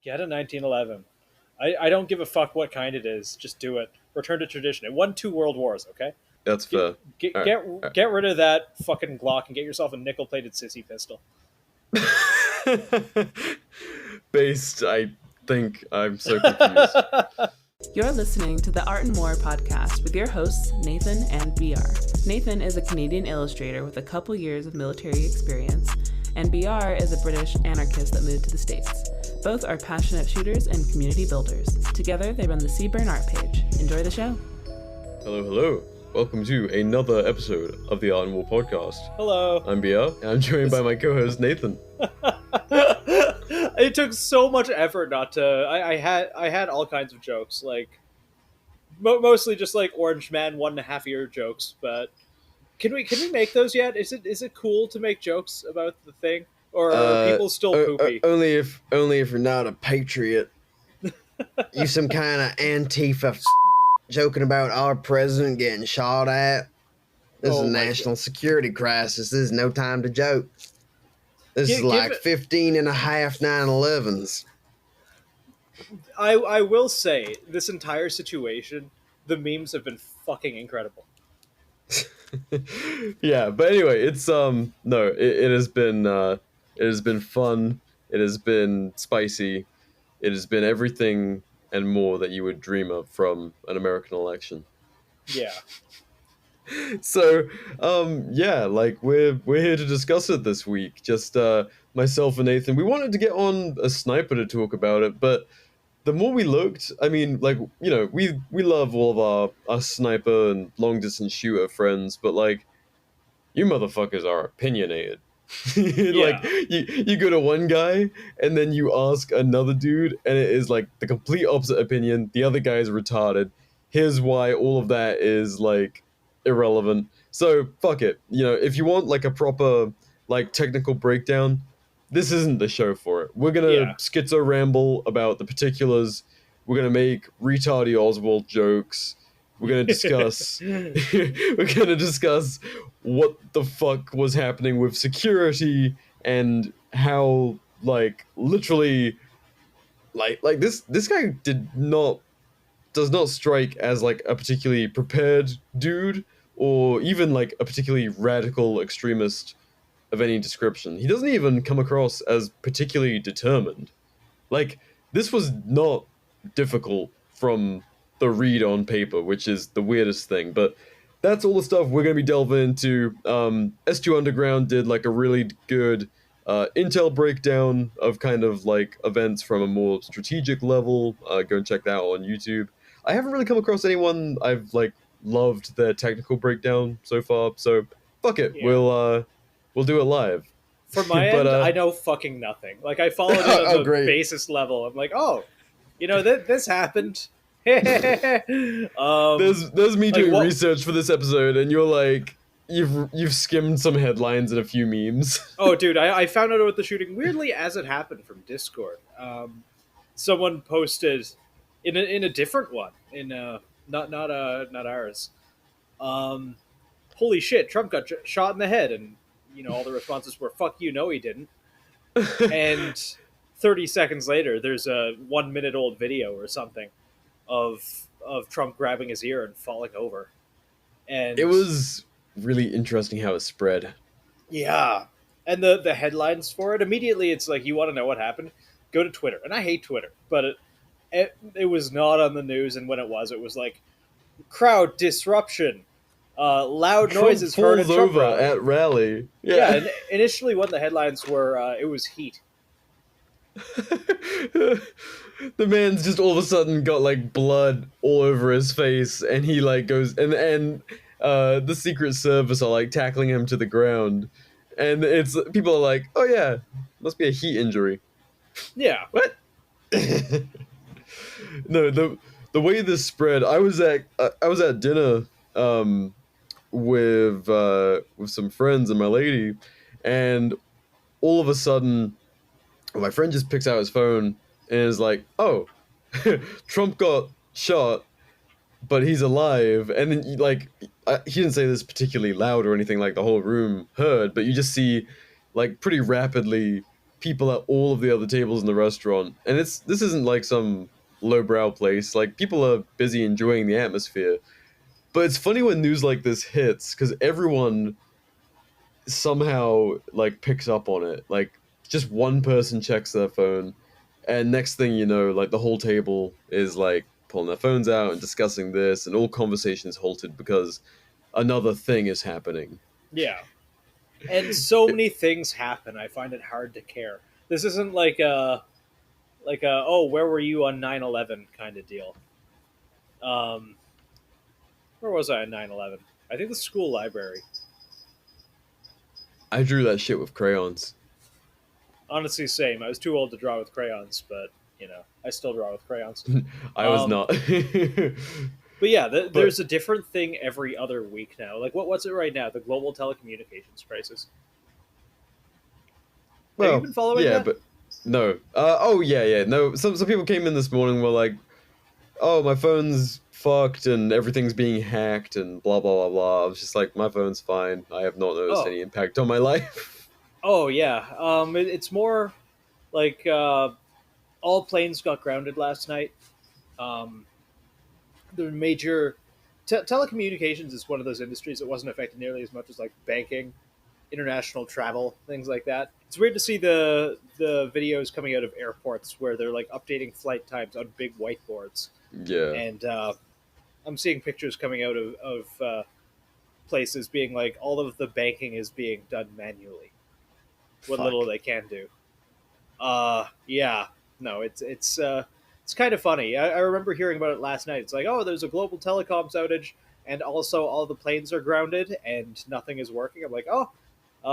Get a 1911. I don't give a fuck what kind it is. Just do it. Return to tradition. It won 2 world wars. Okay. That's Get fair. get All right. get get rid of that fucking Glock and get yourself a nickel-plated sissy pistol. Based, I think I'm so confused. You're listening to the Art and More podcast with your hosts, Nathan and BR. Nathan is a Canadian illustrator with a couple years of military experience, and BR is a British anarchist that moved to the States. Both are passionate shooters and community builders. Together, they run the Seaburn Art page. Enjoy the show. Hello, hello. Welcome to another episode of the Art and War podcast. Hello. I'm BR, and I'm joined by my co-host, Nathan. It took so much effort not to. I had all kinds of jokes, like mostly just like Orange Man 1.5 year jokes. But can we make those yet? Is it cool to make jokes about the thing, or are people still poopy? Only if you're not a patriot. You some kind of Antifa joking about our president getting shot at. This is a national security crisis. This is no time to joke. This is like 15 and a half 9/11s. I will say, this entire situation, the memes have been fucking incredible. Yeah, but anyway, it's it has been fun. It has been spicy. It has been everything and more that you would dream of from an American election. Yeah. So, like we're here to discuss it this week. Just myself and Nathan. We wanted to get on a sniper to talk about it, but the more we looked, I mean, like, you know, we love all of our sniper and long distance shooter friends, but like, you motherfuckers are opinionated. Like, you go to one guy and then you ask another dude, and it is like the complete opposite opinion. The other guy is retarded. Here's why all of that is like irrelevant. So fuck it. You know, if you want like a proper like technical breakdown, this isn't the show for it. We're gonna schizo ramble about the particulars. We're gonna make Ree Tardy Oswald jokes. We're gonna discuss what the fuck was happening with security and how like literally like this guy does not strike as like a particularly prepared dude or even like a particularly radical extremist of any description. He doesn't even come across as particularly determined. Like, this was not difficult from the read on paper, which is the weirdest thing, but that's all the stuff we're going to be delving into. S2 Underground did like a really good intel breakdown of kind of like events from a more strategic level. Go and check that out on YouTube. I haven't really come across anyone I've like loved their technical breakdown so far, so fuck it. Yeah. We'll do it live. For my end, I know fucking nothing. Like, I followed it on the basis level. I'm like, this happened. There's me doing research for this episode, and you're like, you've skimmed some headlines and a few memes. Oh, dude, I found out about the shooting weirdly as it happened from Discord. Someone posted in a different one, not ours. Holy shit, Trump got shot in the head, and all the responses were, fuck you, no he didn't. And 30 seconds later, there's a 1 minute old video or something of Trump grabbing his ear and falling over. And it was really interesting how it spread. Yeah. And the headlines for it, immediately it's like, you want to know what happened? Go to Twitter. And I hate Twitter, but it was not on the news, and when it was like, crowd disruption. Loud Trump noises heard at over at rally. Yeah, and initially when the headlines were, it was heat. The man's just all of a sudden got like blood all over his face, and he like goes and the Secret Service are like tackling him to the ground, and it's people are like, oh yeah, must be a heat injury. Yeah. What? No, the way this spread, I was at dinner with some friends and my lady, and all of a sudden my friend just picks out his phone and is like, oh, Trump got shot, but he's alive. And then like he didn't say this particularly loud or anything, like the whole room heard, but you just see like pretty rapidly people at all of the other tables in the restaurant, and this isn't like some lowbrow place. Like, people are busy enjoying the atmosphere. But it's funny when news like this hits, because everyone somehow like picks up on it. Like, just one person checks their phone, and next thing you know, like the whole table is like pulling their phones out and discussing this, and all conversations halted because another thing is happening. Yeah. And so many things happen. I find it hard to care. This isn't like a oh, where were you on 9/11 kind of deal. Um, where was I on 9/11? I think the school library. I drew that shit with crayons. Honestly, same. I was too old to draw with crayons, but I still draw with crayons. I was Um, not. But yeah, But there's a different thing every other week now. Like what's it right now? The global telecommunications crisis. Have you well, been following yeah, that? but no. Oh yeah, yeah. No, some people came in this morning and were like, "Oh, my phone's fucked and everything's being hacked and blah blah blah blah." I was just like, "My phone's fine. I have not noticed Oh, any impact on my life." oh yeah. It's more like all planes got grounded last night. Um, the major telecommunications is one of those industries that wasn't affected nearly as much as like banking, international travel, things like that. It's weird to see the videos coming out of airports where they're like updating flight times on big whiteboards, Yeah, and I'm seeing pictures coming out of places being like all of the banking is being done manually, what little fuck. they can do. Yeah, no, it's kind of funny. I remember hearing about it last night. It's like, oh, there's a global telecoms outage, and also all the planes are grounded and nothing is working. I'm like, oh,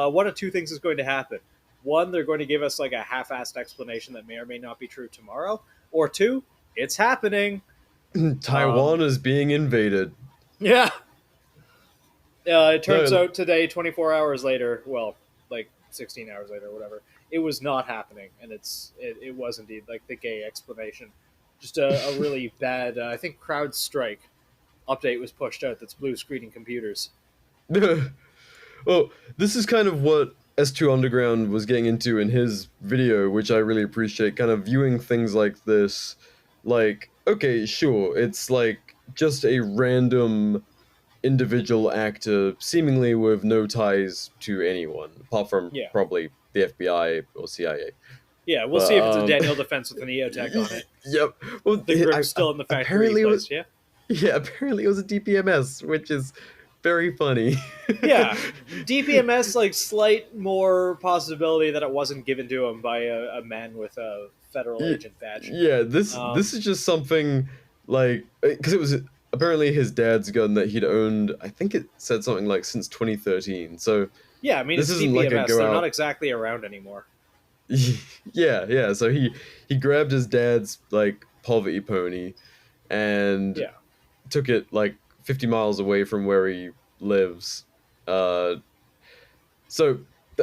one of two things is going to happen. One, they're going to give us like a half-assed explanation that may or may not be true tomorrow, or two, it's happening. Taiwan is being invaded. Yeah. It turns No, out today, 24 hours later, well, like 16 hours later, whatever, it was not happening, and it was indeed like the gay explanation. Just a really bad, I think, CrowdStrike update was pushed out that's blue screening computers. well, this is kind of what S2 Underground was getting into in his video, which I really appreciate. Kind of viewing things like this, like, okay, sure, it's like just a random individual actor, seemingly with no ties to anyone, apart from Yeah, probably the FBI or CIA. yeah. We'll see But if it's a Daniel defense with an EOTech on it. yep. Well, The grip's still in the factory apparently it was place. Yeah, apparently it was a DPMS, which is very funny. yeah. DPMS like slight more possibility that it wasn't given to him by a man with a federal Y- agent badge. Yeah, this Um, this is just something like, because it was apparently his dad's gun that he'd owned. I think it said something like since 2013. So yeah, I mean this it's isn't like a DPMS. go They're not out. exactly around anymore. Yeah. So he grabbed his dad's like poverty pony and Yeah. took it like 50 miles away from where he lives. Uh, so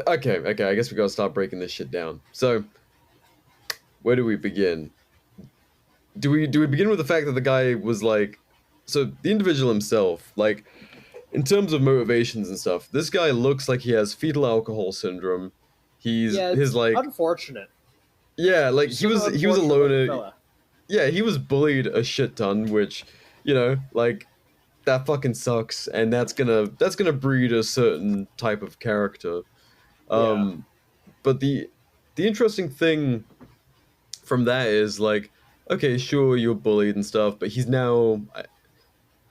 okay. I guess we gotta start breaking this shit down. So where do we begin? Do we begin with the fact that the guy was like, so the individual himself, like, in terms of motivations and stuff, this guy looks like he has fetal alcohol syndrome. Yeah, His it's like, unfortunate. yeah, like Just he an was a unfortunate looking loner. fella. Yeah, he was bullied a shit ton, which, like, that fucking sucks, and that's gonna breed a certain type of character. Yeah. Um, but the interesting thing from that is like, okay, sure, you're bullied and stuff, but he's now.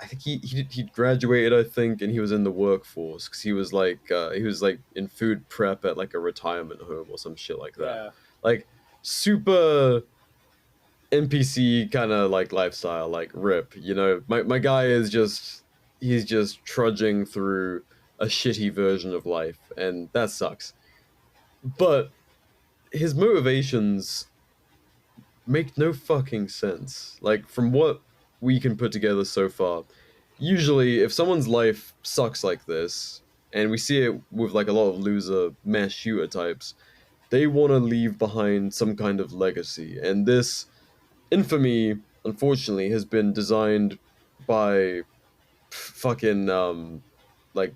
I think he graduated, I think, and he was in the workforce because he was like in food prep at like a retirement home or some shit like that. Yeah. Like, super NPC kind of like lifestyle, like rip. My guy is just, he's just trudging through a shitty version of life, and that sucks. But his motivations make no fucking sense. Like, from what we can put together so far, usually if someone's life sucks like this, and we see it with like a lot of loser mass shooter types, they want to leave behind some kind of legacy. And this infamy, unfortunately, has been designed by fucking like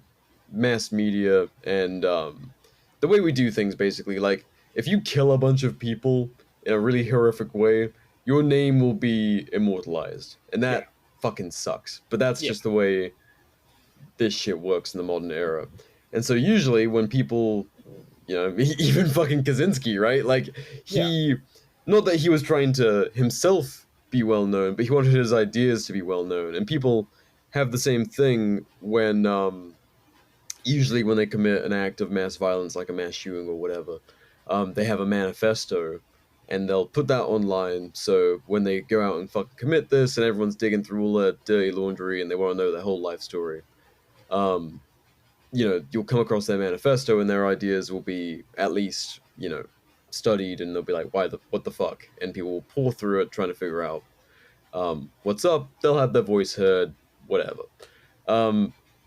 mass media and the way we do things, basically. Like, if you kill a bunch of people in a really horrific way, your name will be immortalized, and that fucking sucks. But that's just the way this shit works in the modern era. And so usually when people, even fucking Kaczynski, right? Like not that he was trying to himself be well known, but he wanted his ideas to be well known. And people have the same thing when usually when they commit an act of mass violence, like a mass shooting or whatever, they have a manifesto and they'll put that online. So when they go out and fucking commit this and everyone's digging through all their dirty laundry and they want to know their whole life story, you'll come across their manifesto and their ideas will be at least, studied, and they'll be like, what the fuck? And people will pour through it trying to figure out what's up. They'll have their voice heard, whatever.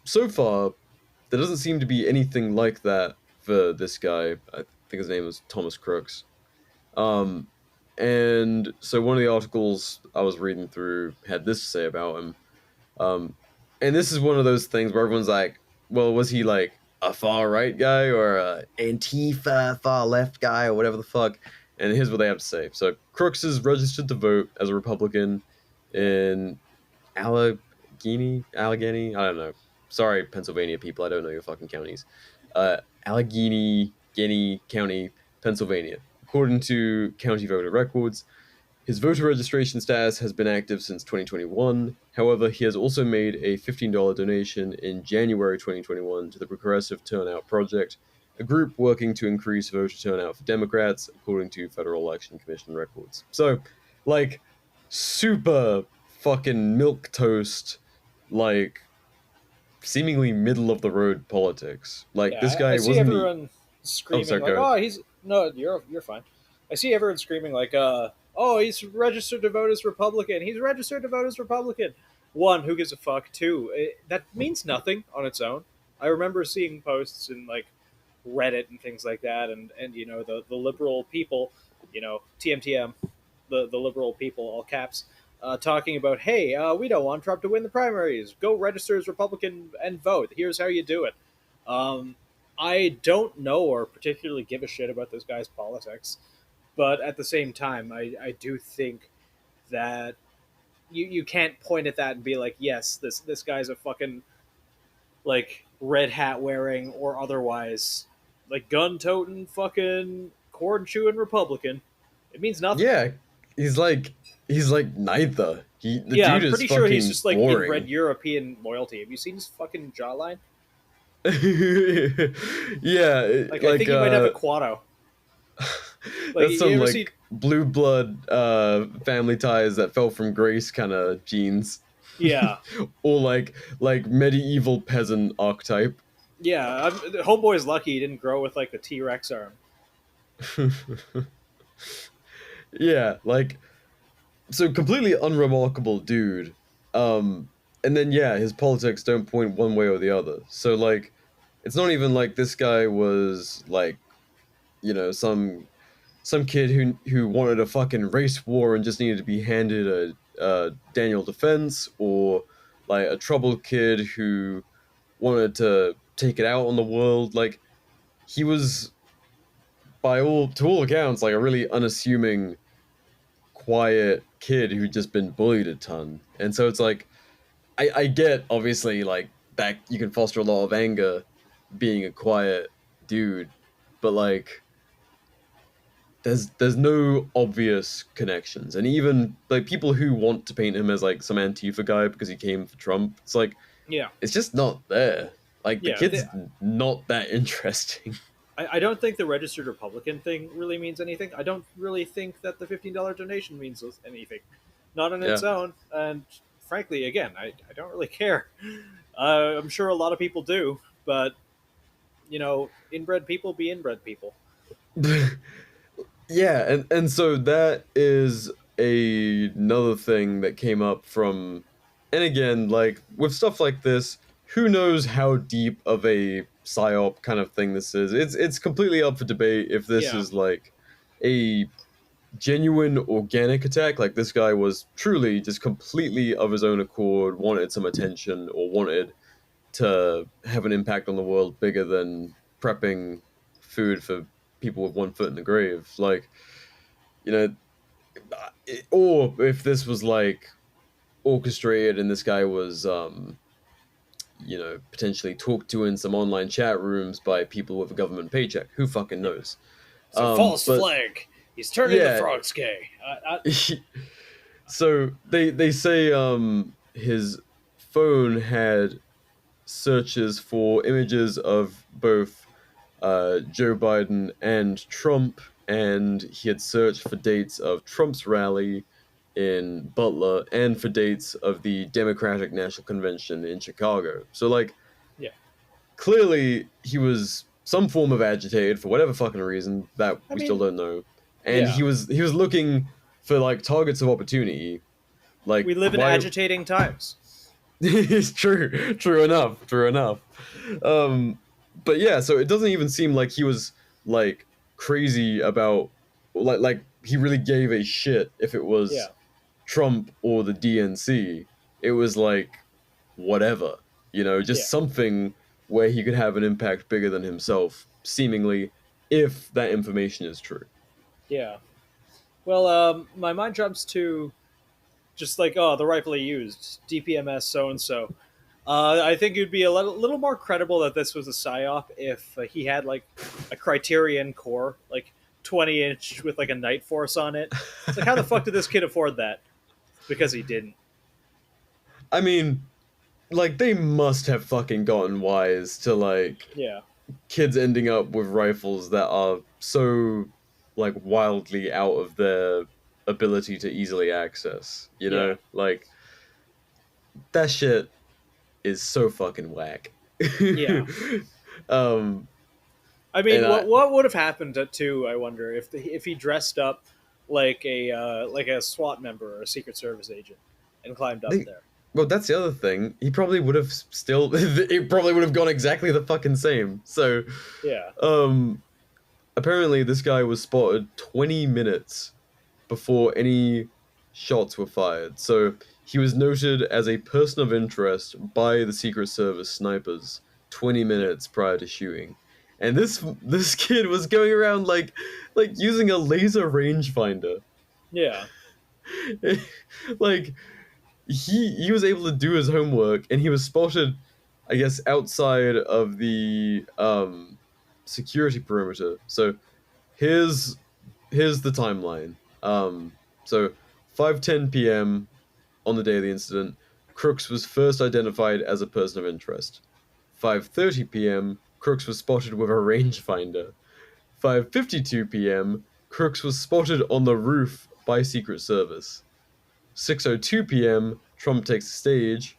So far, there doesn't seem to be anything like that for this guy. I think his name was Thomas Crooks. And so one of the articles I was reading through had this to say about him. And this is one of those things where everyone's like, well, was he like a far right guy or a Antifa far left guy or whatever the fuck? And here's what they have to say. So Crooks is registered to vote as a Republican in Allegheny, I don't know. Sorry, Pennsylvania people, I don't know your fucking counties. Allegheny County, Pennsylvania. According to county voter records, his voter registration status has been active since 2021. However, he has also made a $15 donation in January 2021 to the Progressive Turnout Project, a group working to increase voter turnout for Democrats, according to Federal Election Commission records. So, like, super fucking milquetoast, like, seemingly middle of the road politics. Like, this guy I see wasn't everyone screaming he's no, you're fine. I see everyone screaming like, oh, he's registered to vote as Republican. He's registered to vote as Republican. One, who gives a fuck? Two, that means nothing on its own. I remember seeing posts in like Reddit and things like that, and the liberal people, TMTM, the liberal people, all caps, talking about, hey, we don't want Trump to win the primaries. Go register as Republican and vote. Here's how you do it. I don't know or particularly give a shit about this guy's politics, but at the same time, I do think that you can't point at that and be like, yes, this guy's a fucking like red hat wearing or otherwise like gun toting fucking corn chewing Republican. It means nothing. Yeah, he's like neither. The dude I'm is pretty sure he's just like boring. inbred European loyalty. Have you seen his fucking jawline? Yeah, I think he might have a Quado. That's some like blue blood family ties that fell from grace kind of genes. Yeah. Or like medieval peasant archetype. Yeah, homeboy's lucky he didn't grow with like the T-Rex arm. Yeah, like, so completely unremarkable dude. And then his politics don't point one way or the other. So like, it's not even like this guy was like, some kid who wanted a fucking race war and just needed to be handed a Daniel defense, or like a troubled kid who wanted to take it out on the world. Like, he was, to all accounts, like a really unassuming, quiet kid who'd just been bullied a ton. And so it's like, I get, obviously, like, that you can foster a lot of anger being a quiet dude, but like, there's no obvious connections. And even like people who want to paint him as like some Antifa guy because he came for Trump, it's like, it's just not there. Like, the kid's not that interesting. I don't think the registered Republican thing really means anything. I don't really think that the $15 donation means anything. Not on its own. And frankly, again, I don't really care. I'm sure a lot of people do, but, inbred people be inbred people. Yeah, and so that is another thing that came up from, and again, like, with stuff like this, who knows how deep of a psyop kind of thing this is. It's completely up for debate if this is like a genuine organic attack, like this guy was truly just completely of his own accord, wanted some attention, or wanted to have an impact on the world bigger than prepping food for people with one foot in the grave. Like, you know, or if this was like orchestrated and this guy was, potentially talked to in some online chat rooms by people with a government paycheck. Who fucking knows? It's a false But flag. He's turning the yeah, frogs gay. so they say his phone had searches for images of both Joe Biden and Trump, and he had searched for dates of Trump's rally in Butler and for dates of the Democratic National Convention in Chicago. So, like, Yeah. clearly he was some form of agitated for whatever fucking reason that we still don't know, and yeah. he was looking for like targets of opportunity. Like, We live in why... agitating times. It's true enough. But yeah, so it doesn't even seem like he was like crazy about like he really gave a shit if it was Yeah. Trump or the DNC. It was like whatever, just Yeah. something where he could have an impact bigger than himself, seemingly, if that information is true. Yeah. Well, my mind jumps to just like, oh, the rightfully used DPMS so and so. I think it would be a little more credible that this was a psyop if he had like a Criterion core, like 20-inch with like a Night Force on it. It's like, how the fuck did this kid afford that? Because he didn't. I mean, like, they must have fucking gotten wise to like Yeah. kids ending up with rifles that are so like wildly out of their ability to easily access, Yeah. like that shit is so fucking whack. Yeah. um I mean, and what would have happened to I wonder if he dressed up like a SWAT member or a Secret Service agent and climbed up there. well, that's the other thing. He probably would have still it probably would have gone exactly the fucking same. So Yeah. apparently this guy was spotted 20 minutes before any shots were fired. So he was noted as a person of interest by the Secret Service snipers 20 minutes prior to shooting. And this kid was going around like using a laser rangefinder. Yeah. Like he was able to do his homework, and he was spotted, I guess, outside of the security perimeter. So here's the timeline. So 5:10 p.m. on the day of the incident, Crooks was first identified as a person of interest. 5:30 p.m., Crooks was spotted with a rangefinder. 5:52 p.m., Crooks was spotted on the roof by Secret Service. 6:02 p.m., Trump takes the stage.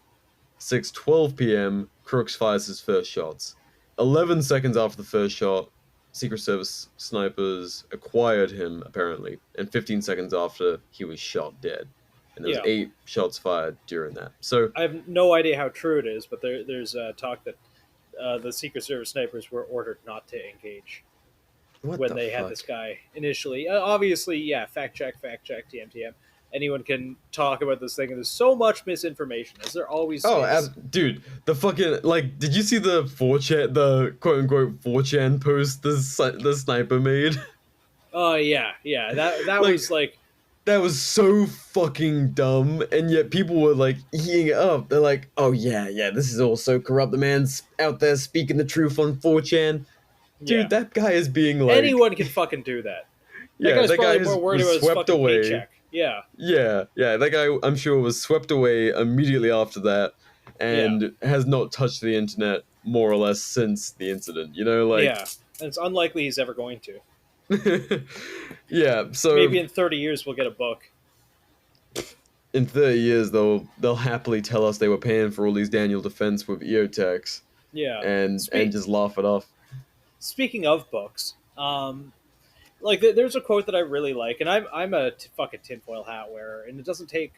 6:12 p.m., Crooks fires his first shots. 11 seconds after the first shot, Secret Service snipers acquired him, apparently, and 15 seconds after, he was shot dead. And there was 8 shots fired during that. So I have no idea how true it is, but there's talk that the Secret Service snipers were ordered not to engage when they had this guy initially. Obviously, yeah, fact check, TM. Anyone can talk about this thing, and there's so much misinformation, as there always is. Dude, the fucking, like, did you see the 4chan, the quote-unquote 4chan post the sniper made? Oh, yeah, that like, was, like... That was so fucking dumb, and yet people were, like, eating it up. They're like, oh, yeah, this is all so corrupt. The man's out there speaking the truth on 4chan. Dude, that guy is being, like... Anyone can fucking do that. Yeah, that guy's probably more worried about his fucking away. paycheck. Yeah, that guy, I'm sure, was swept away immediately after that, and has not touched the internet more or less since the incident. Like, yeah, and it's unlikely he's ever going to. Yeah, so maybe in 30 years we'll get a book. In 30 years, they'll happily tell us they were paying for all these Daniel Defense with EOTechs. Yeah, and just laugh it off. Speaking of books, like there's a quote that I really like, and I'm a fucking tinfoil hat wearer, and it doesn't take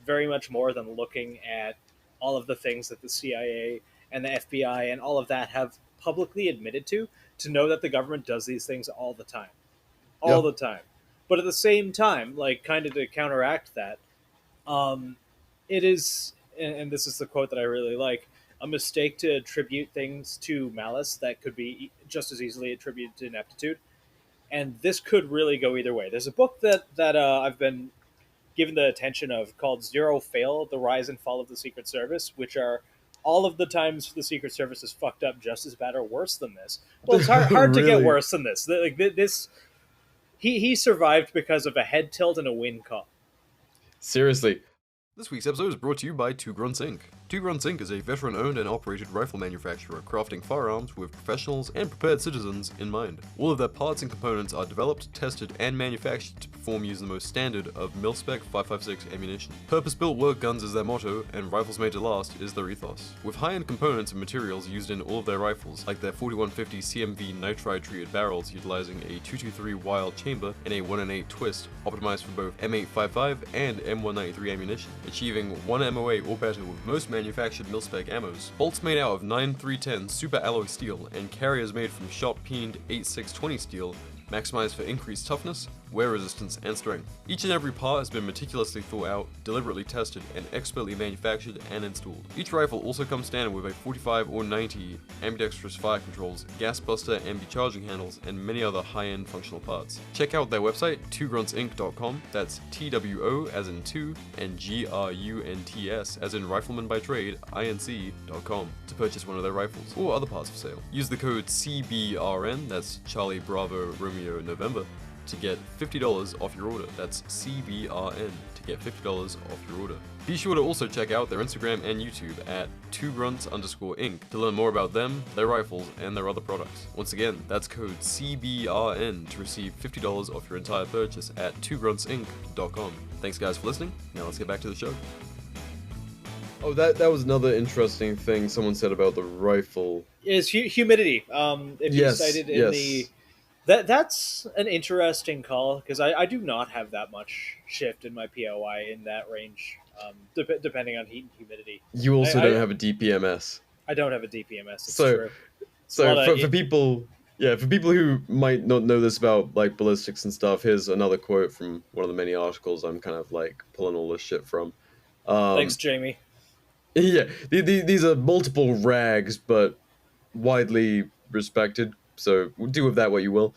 very much more than looking at all of the things that the CIA and the FBI and all of that have publicly admitted to know that the government does these things all the time. The time. But at the same time, like, kind of to counteract that, it is, and this is the quote that I really like, a mistake to attribute things to malice that could be just as easily attributed to ineptitude. and this could really go either way. There's a book that I've been given the attention of called Zero Fail: The Rise and Fall of the Secret Service, which are all of the times the Secret Service is fucked up just as bad or worse than this. Well, it's hard to get Really? worse than this. Like this, he survived because of a head tilt and a wind call. Seriously. This week's episode is brought to you by Two Grunts Inc. Two Grunts Inc. is a veteran-owned and operated rifle manufacturer crafting firearms with professionals and prepared citizens in mind. All of their parts and components are developed, tested, and manufactured to perform using the most standard of mil-spec 5.56 ammunition. Purpose-built work guns is their motto, and rifles made to last is their ethos. With high-end components and materials used in all of their rifles, like their 4150 CMV nitride-treated barrels utilizing a 223 Wild chamber and a 1-in-8 twist, optimized for both M855 and M193 ammunition, achieving 1 MOA or better with most manufactured mil-spec ammos. Bolts made out of 9310 super alloy steel and carriers made from shot-peened 8620 steel, maximized for increased toughness, wear resistance, and strength. Each and every part has been meticulously thought out, deliberately tested, and expertly manufactured and installed. Each rifle also comes standard with a 45 or 90 ambidextrous fire controls, gas buster ambi charging handles, and many other high-end functional parts. Check out their website, twogruntsinc.com, that's TWO as in two, and GRUNTS as in rifleman by trade, INC.com, to purchase one of their rifles, or other parts for sale. Use the code CBRN, that's Charlie Bravo Romeo November, to get $50 off your order. That's CBRN to get $50 off your order. Be sure to also check out their Instagram and YouTube at 2grunts_inc to learn more about them, their rifles, and their other products. Once again, that's code CBRN to receive $50 off your entire purchase at 2gruntsinc.com. Thanks guys for listening. Now let's get back to the show. Oh, that was another interesting thing someone said about the rifle. Is humidity. If you cited in the... That's an interesting call, because I do not have that much shift in my POI in that range, depending on heat and humidity. You also don't have a DPMS. I don't have a DPMS, it's true. So for people who might not know this about like ballistics and stuff, here's another quote from one of the many articles I'm kind of like pulling all this shit from. Thanks, Jamie. Yeah, these are multiple rags, but widely respected. So do with that what you will.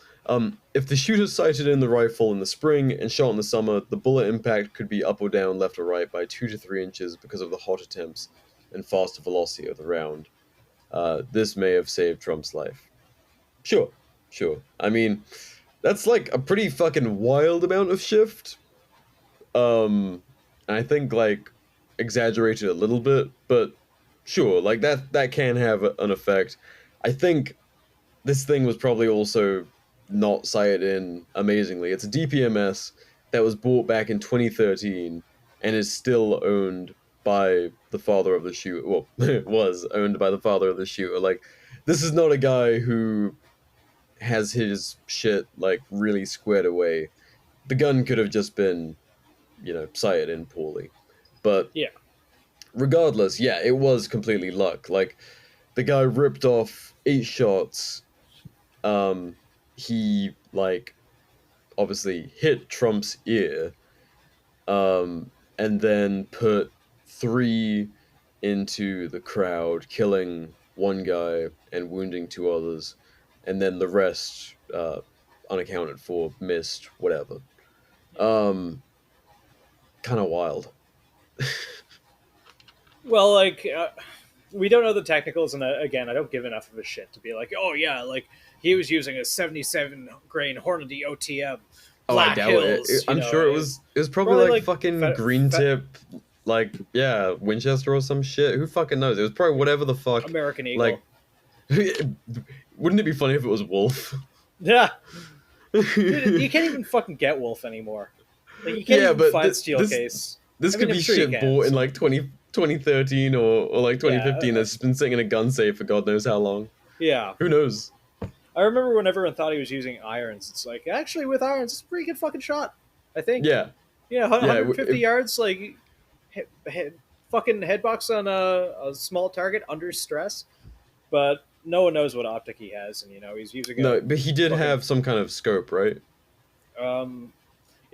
If the shooter sighted in the rifle in the spring and shot in the summer, the bullet impact could be up or down, left or right by 2 to 3 inches because of the hotter temps and faster velocity of the round. This may have saved Trump's life. Sure. I mean, that's like a pretty fucking wild amount of shift. I think like exaggerated a little bit, but sure, like that can have an effect. I think this thing was probably also not sighted in amazingly. It's a DPMS that was bought back in 2013 and is still owned by the father of the shooter. Well, it was owned by the father of the shooter. Like, this is not a guy who has his shit, like, really squared away. The gun could have just been, sighted in poorly. But yeah, regardless, yeah, it was completely luck. Like, the guy ripped off 8 shots. He, like, obviously hit Trump's ear, and then put 3 into the crowd, killing 1 guy and wounding 2 others, and then the rest, unaccounted for, missed, whatever. Kind of wild. Well, like, we don't know the technicals, and again, I don't give enough of a shit to be like, oh yeah, like, he was using a 77 grain Hornady OTM. I doubt Hills, it. I'm sure it was probably like fucking green tip, like, yeah, Winchester or some shit. Who fucking knows? It was probably whatever the fuck. American Eagle. Like, wouldn't it be funny if it was Wolf? Yeah. Dude, you can't even fucking get Wolf anymore. Like, you can't even find steel case. This could be shit bought in like 2013 or like 2015 that's been sitting in a gun safe for God knows how long. Yeah. Who knows? I remember when everyone thought he was using irons. It's like, actually, with irons, it's a pretty good fucking shot, I think. Yeah. Yeah, 150 yards, like, fucking headbox on a small target under stress. But no one knows what optic he has, and, he's using No, but he did have some kind of scope, right? In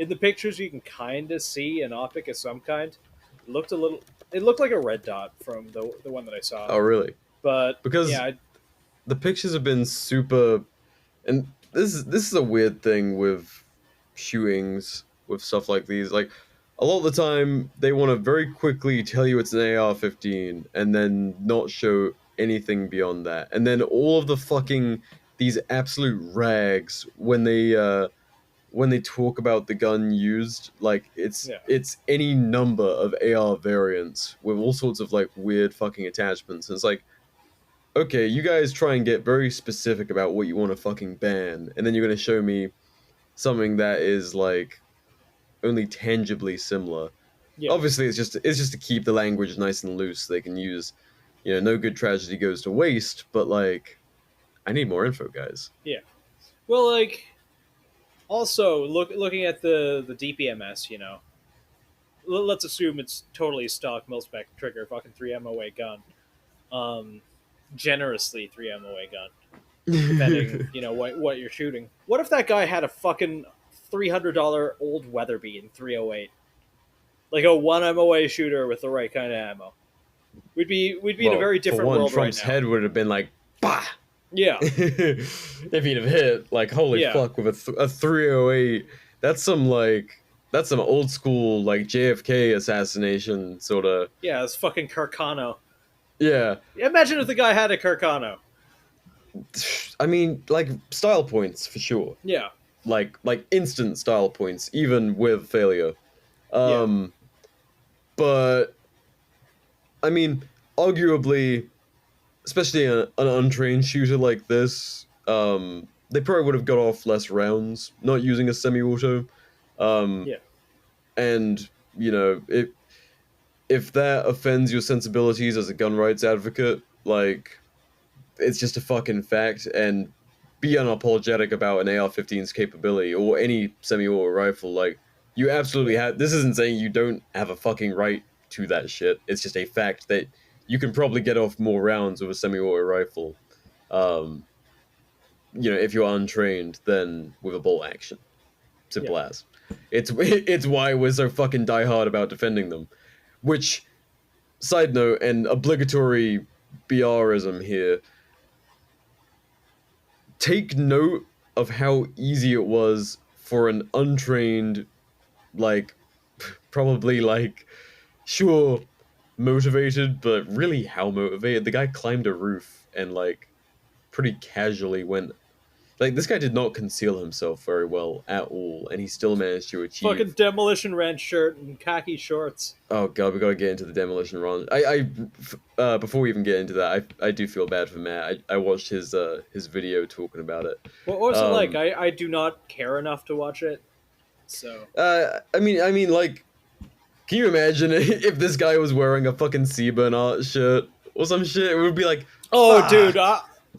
the pictures, you can kind of see an optic of some kind. It looked like a red dot from the one that I saw. Oh, really? But, because yeah, the pictures have been super, and this is a weird thing with shootings with stuff like these. Like a lot of the time, they want to very quickly tell you it's an AR-15 and then not show anything beyond that. And then all of the fucking these absolute rags when they talk about the gun used, like it's any number of AR variants with all sorts of like weird fucking attachments. And it's like, okay, you guys try and get very specific about what you want to fucking ban, and then you're gonna show me something that is like only tangibly similar. Yeah. Obviously, it's just to keep the language nice and loose. So they can use, no good tragedy goes to waste. But like, I need more info, guys. Yeah. Well, like, also looking at the DPMS, let's assume it's totally stock mil-spec trigger, fucking 3 MOA gun, generously 3 MOA gun, depending, what you're shooting. What if that guy had a fucking $300 old Weatherby in 308, like a 1 MOA shooter with the right kind of ammo? We'd be in a very different world Trump's right now. head would have been like, bah. Yeah. If he'd have hit, like, holy fuck, with a 308, that's some old school like JFK assassination sort of. Yeah, it's fucking Carcano. Yeah. Imagine if the guy had a Carcano. I mean, like, style points for sure. Yeah. Like instant style points, even with failure. But I mean, arguably, especially an untrained shooter like this, they probably would have got off less rounds not using a semi-auto. And if that offends your sensibilities as a gun rights advocate, like, it's just a fucking fact, and be unapologetic about an AR-15's capability or any semi-auto rifle. Like, you absolutely have. This isn't saying you don't have a fucking right to that shit. It's just a fact that you can probably get off more rounds with a semi-auto rifle, if you're untrained, than with a bolt action. Simple as. It's why we're so fucking diehard about defending them. Which, side note, and obligatory BRism here, take note of how easy it was for an untrained, like, probably, like, sure, motivated, but really how motivated? The guy climbed a roof and, like, pretty casually went... Like, this guy did not conceal himself very well at all, and he still managed to achieve... Fucking Demolition Ranch shirt and khaki shorts. Oh god, we gotta get into the Demolition Ranch. Before we even get into that, I do feel bad for Matt. I watched his video talking about it. What was it like? I do not care enough to watch it, so... I mean, like, can you imagine if this guy was wearing a fucking Seaburn Art shirt or some shit? It would be like... Oh, dude,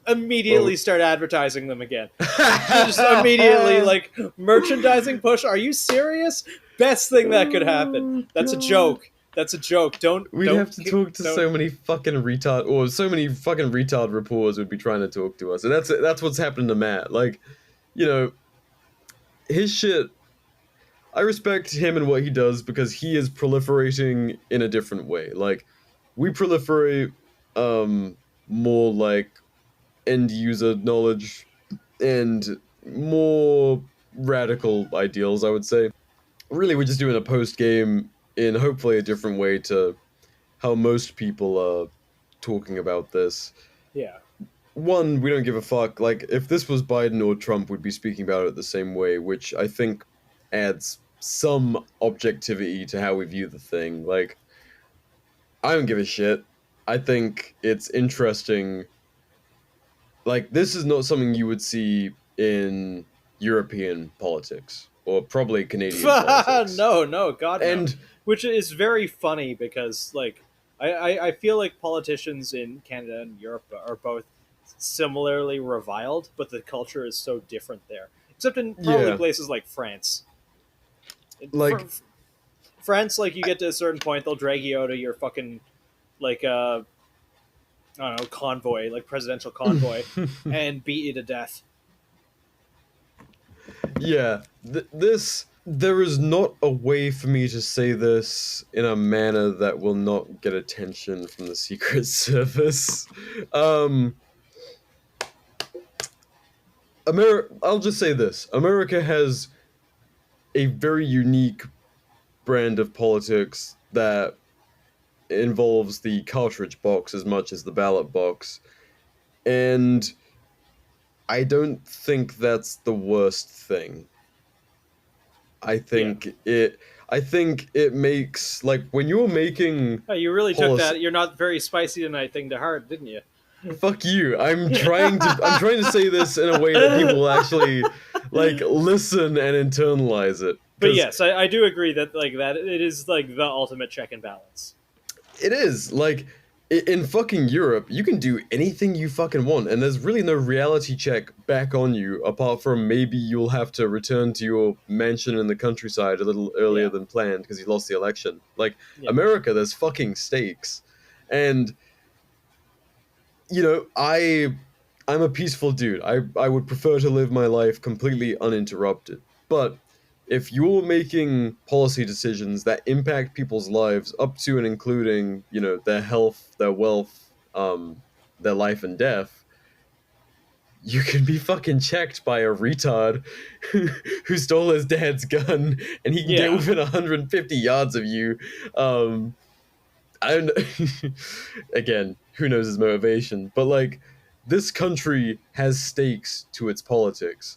immediately start advertising them again. Just immediately, like, merchandising push. Are you serious? Best thing that could happen. That's a joke. That's a joke. We'd have to talk to so many fucking retard reporters would be trying to talk to us. And that's what's happened to Matt. Like, his shit, I respect him and what he does because he is proliferating in a different way. Like, we proliferate more like end user knowledge and more radical ideals, I would say. Really, we're just doing a post game in hopefully a different way to how most people are talking about this. Yeah. One, we don't give a fuck. Like, if this was Biden or Trump, we'd be speaking about it the same way, which I think adds some objectivity to how we view the thing. Like, I don't give a shit. I think it's interesting. Like, this is not something you would see in European politics, or probably Canadian politics. No, God, and no. Which is very funny because, like, I feel like politicians in Canada and Europe are both similarly reviled, but the culture is so different there. Except in probably places like France. Like, France, like, you get to a certain point, they'll drag you out of your fucking, like, I don't know, convoy, like presidential convoy, and beat you to death. Yeah, there is not a way for me to say this in a manner that will not get attention from the Secret Service. I'll just say this: America has a very unique brand of politics that involves the cartridge box as much as the ballot box, and I don't think that's the worst thing. I Yeah. think it. I think it makes like when you're making Oh, you really took policy. that "you're not very spicy tonight" thing to heart, didn't you? Fuck you. I'm trying to say this in a way that people will actually like listen and internalize it. But Because yes, I do agree that like that it is like the ultimate check and balance. it is like in fucking Europe, you can do anything you fucking want, and there's really no reality check back on you apart from maybe you'll have to return to your mansion in the countryside a little earlier Yeah. than planned because you lost the election. Like Yeah. America, there's fucking stakes, and you know, I'm a peaceful dude. I would prefer to live my life completely uninterrupted. But if you're making policy decisions that impact people's lives up to and including, you know, their health, their wealth, their life and death, you can be fucking checked by a retard who stole his dad's gun and he can get Yeah. within 150 yards of you. I don't know. Again, who knows his motivation? But like, this country has stakes to its politics,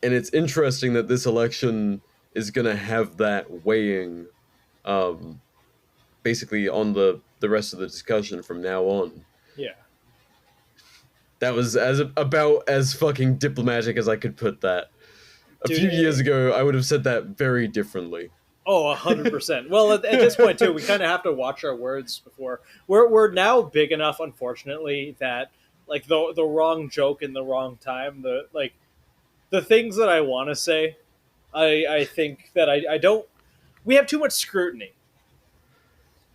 and it's interesting that this election is gonna have that weighing, um, basically on the rest of the discussion from now on. Yeah. That was about as fucking diplomatic as I could put that. A Dude, few years ago, I would have said that very differently. Oh, 100%. Well, at this point too, we kind of have to watch our words before we're now big enough, unfortunately, that like the wrong joke in the wrong time, the things that I want to say, I think that I don't. We have too much scrutiny.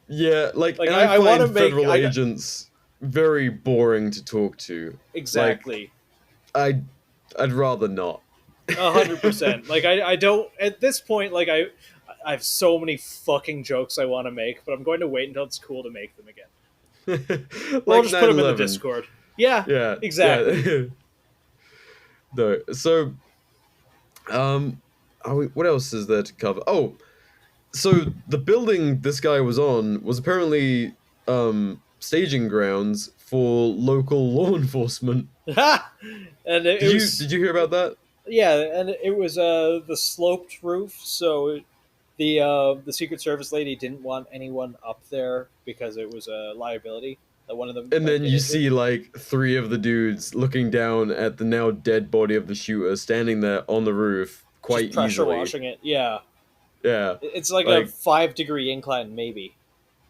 Yeah, like, Like and I I want find to make federal agents very boring to talk to. exactly. Like, I'd rather not. 100%. Like I don't at this point. Like I have so many fucking jokes I want to make, but I'm going to wait until it's cool to make them again. We'll Like just put them in the 9/11. Discord. Yeah, Yeah, exactly. yeah. No, so what else is there to cover? Oh, so the building this guy was on was apparently staging grounds for local law enforcement. And it Did was you hear about that? yeah, and it was the sloped roof, so the Secret Service lady didn't want anyone up there because it was a liability that one of them And might then get you injured. see like three of the dudes looking down at the now dead body of the shooter standing there on the roof quite Just pressure easily. washing it. Yeah, Yeah. it's like a 5-degree incline, maybe.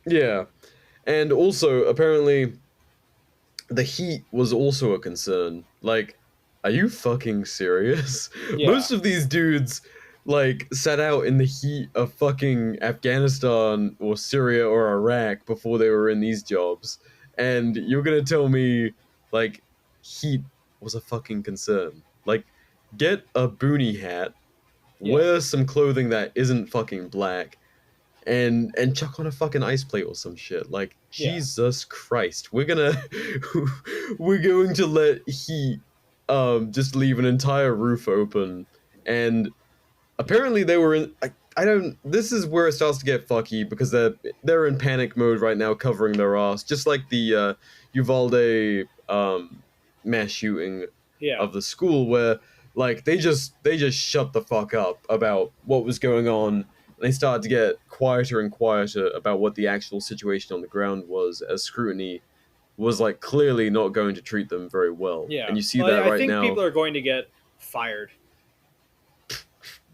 Yeah. And also apparently the heat was also a concern. Like, are you fucking serious? Yeah. Most of these dudes like sat out in the heat of fucking Afghanistan or Syria or Iraq before they were in these jobs. And you're gonna tell me like heat was a fucking concern. Like, get a boonie hat, Yeah. wear some clothing that isn't fucking black, and chuck on a fucking ice plate or some shit. Like, Yeah. Jesus Christ, we're going to let heat just leave an entire roof open. And apparently they were in I don't this is where it starts to get fucky because they're in panic mode right now, covering their ass, just like the Uvalde mass shooting Yeah. of the school, where like they just shut the fuck up about what was going on. They started to get quieter and quieter about what the actual situation on the ground was, as scrutiny was like clearly not going to treat them very well. Yeah. And you see Well, that I right think now. people are going to get fired.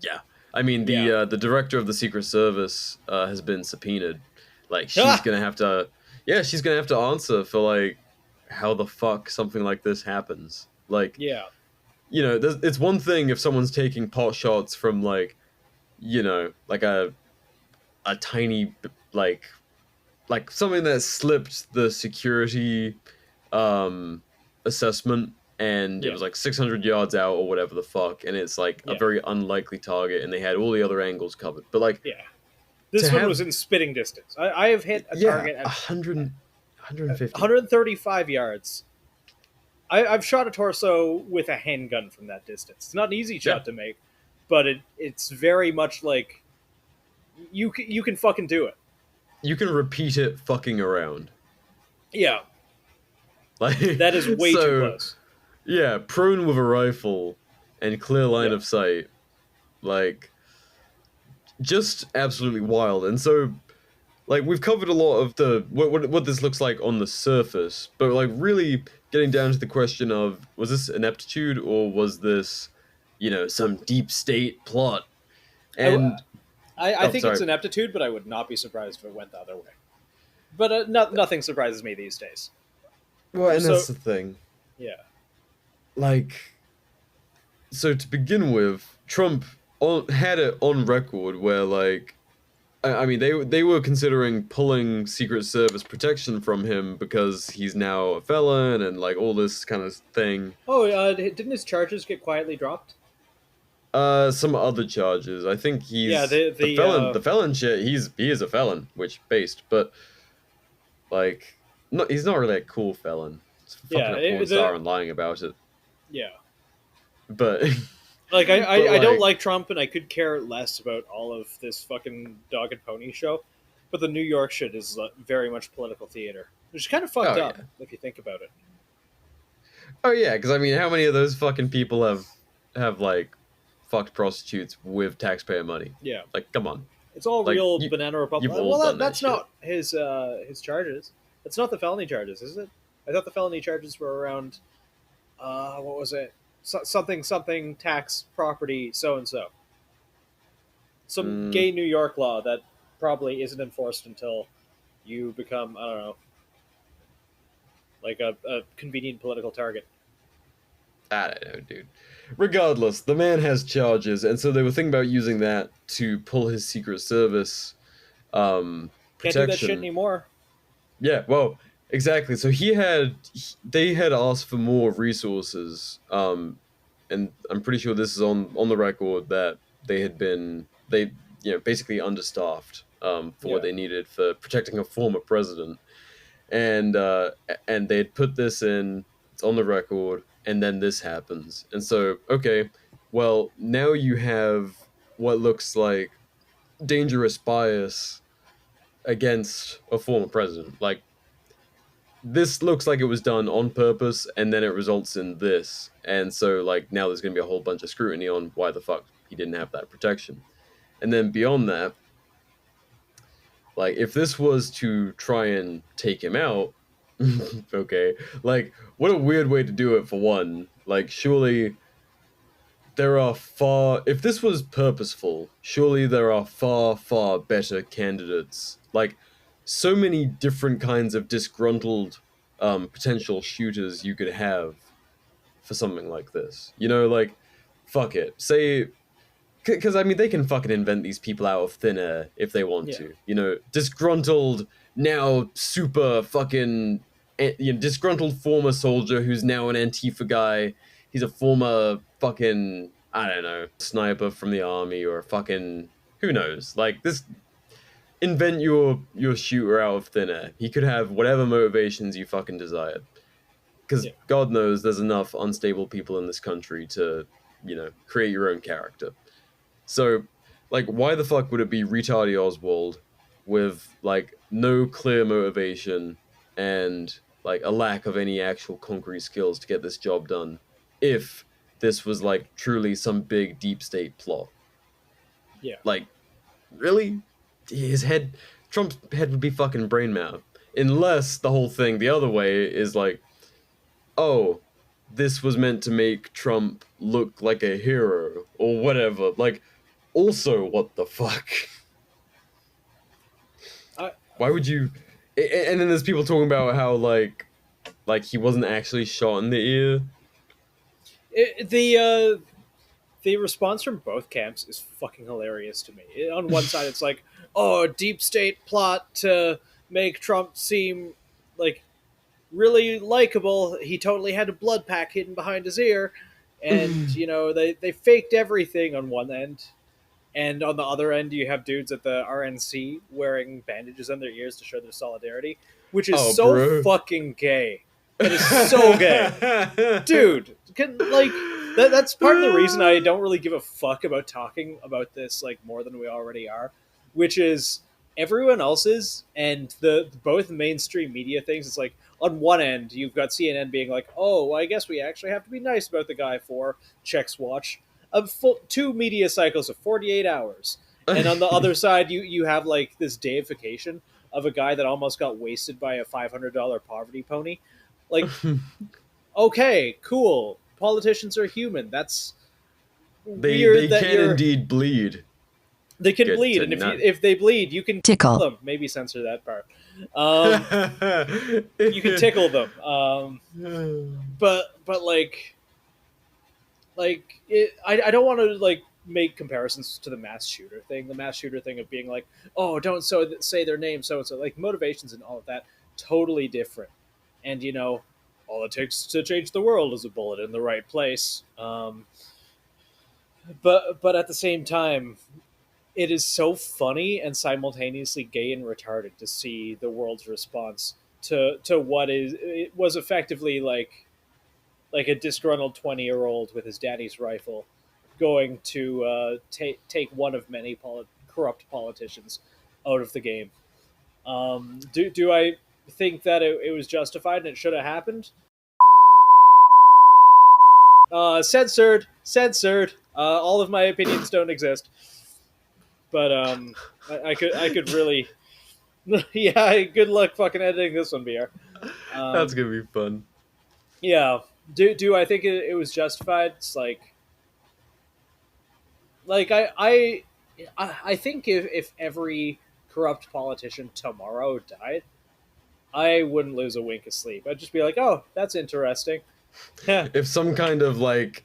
Yeah, I mean the director of the Secret Service has been subpoenaed. Like she's gonna have to, she's gonna have to answer for like how the fuck something like this happens. Like, Yeah. you know, it's one thing if someone's taking pot shots from like, you know, like a tiny like something that slipped the security assessment, and it was like 600 yards out or whatever the fuck, and it's like a very unlikely target, and they had all the other angles covered. But like, this one was in spitting distance. I have hit a target at 150. 135 yards. I've shot a torso with a handgun from that distance. It's not an easy shot to make, but it's very much like you can fucking do it. You can repeat it fucking around. Yeah, Like that is way too close. Yeah, prone with a rifle and clear line of sight, like just absolutely wild. And so, like, we've covered a lot of the what this looks like on the surface, but like really getting down to the question of, was this ineptitude or was this, some deep state plot? And I think it's ineptitude, but I would not be surprised if it went the other way. But nothing surprises me these days. Well, and that's the thing. Yeah. Like, so to begin with, Trump had it on record where, like, I mean, they were considering pulling Secret Service protection from him because he's now a felon and, like, all this kind of thing. Oh, didn't his charges get quietly dropped? Some other charges. I think he's the felon shit. He is a felon, which based, but like, he's not really a cool felon. It's fucking a porn star and lying about it. Yeah, but like I don't like Trump, and I could care less about all of this fucking dog and pony show. But the New York shit is very much political theater, which is kind of fucked up if you think about it. Oh yeah, because I mean, how many of those fucking people have like fucked prostitutes with taxpayer money? Yeah, like, come on. It's all like, real Banana Republic. Well, that's not his charges. It's not the felony charges, is it? I thought the felony charges were around, what was it? Something tax property so and so. Some gay New York law that probably isn't enforced until you become, I don't know, like a convenient political target. I don't know, dude. Regardless, the man has charges, and so they were thinking about using that to pull his Secret Service protection. Can't do that shit anymore. Yeah, well, exactly. So they had asked for more resources, and I'm pretty sure this is on the record that they had been basically understaffed for what they needed for protecting a former president, and they had put this in. It's on the record. And then this happens. And so, okay, well, now you have what looks like dangerous bias against a former president. Like, this looks like it was done on purpose, and then it results in this. And so, like, now there's going to be a whole bunch of scrutiny on why the fuck he didn't have that protection. And then beyond that, like, if this was to try and take him out, okay, like, what a weird way to do it, for one. Like, surely there are if this was purposeful, surely there are far, far better candidates. Like, so many different kinds of disgruntled potential shooters you could have for something like this. Like, fuck it. Say, because, I mean, they can fucking invent these people out of thin air if they want to. Disgruntled, now super fucking disgruntled former soldier who's now an Antifa guy. He's a former fucking, I don't know, sniper from the army, or fucking, who knows. Like, this, invent your shooter out of thin air. He could have whatever motivations you fucking desired, because God knows there's enough unstable people in this country to create your own character. So, like, why the fuck would it be Ree Tardy Oswald with, like, no clear motivation and, like, a lack of any actual concrete skills to get this job done, if this was, like, truly some big deep state plot? Yeah. Like, really? Trump's head would be fucking brain matter. Unless the whole thing the other way is like, oh, this was meant to make Trump look like a hero, or whatever. Like, also, what the fuck? Why would you... And then there's people talking about how, like he wasn't actually shot in the ear. The response from both camps is fucking hilarious to me. On one side, it's like, oh, deep state plot to make Trump seem, like, really likable. He totally had a blood pack hidden behind his ear. And, they faked everything on one end. And on the other end, you have dudes at the RNC wearing bandages on their ears to show their solidarity, which is fucking gay. It is so gay. Dude, that's part of the reason I don't really give a fuck about talking about this like more than we already are, which is everyone else's and the both mainstream media things. It's like on one end you've got CNN being like, "Oh, well, I guess we actually have to be nice about the guy for checks watch of two media cycles of 48 hours," and on the other side you have like this deification of a guy that almost got wasted by a $500 poverty pony. Like, okay, cool. Politicians are human. That's weird. They that can you're indeed bleed. they can Good bleed, to and know. if they bleed, you can Tickle. them. Maybe censor that part. You can tickle them. But I don't want to like make comparisons to the mass shooter thing. The mass shooter thing of being like, oh, don't say their name, so and so. Like motivations and all of that, totally different. And all it takes to change the world is a bullet in the right place. But at the same time, it is so funny and simultaneously gay and retarded to see the world's response to what it was effectively like a disgruntled 20-year-old with his daddy's rifle going to take one of many corrupt politicians out of the game. Do I think that it was justified and it should have happened? Censored. All of my opinions don't exist. But I could really, yeah. Good luck fucking editing this one, BR. That's gonna be fun. Yeah. Do I think it was justified? It's like I think if every corrupt politician tomorrow died, I wouldn't lose a wink of sleep. I'd just be like, oh, that's interesting. If some kind of like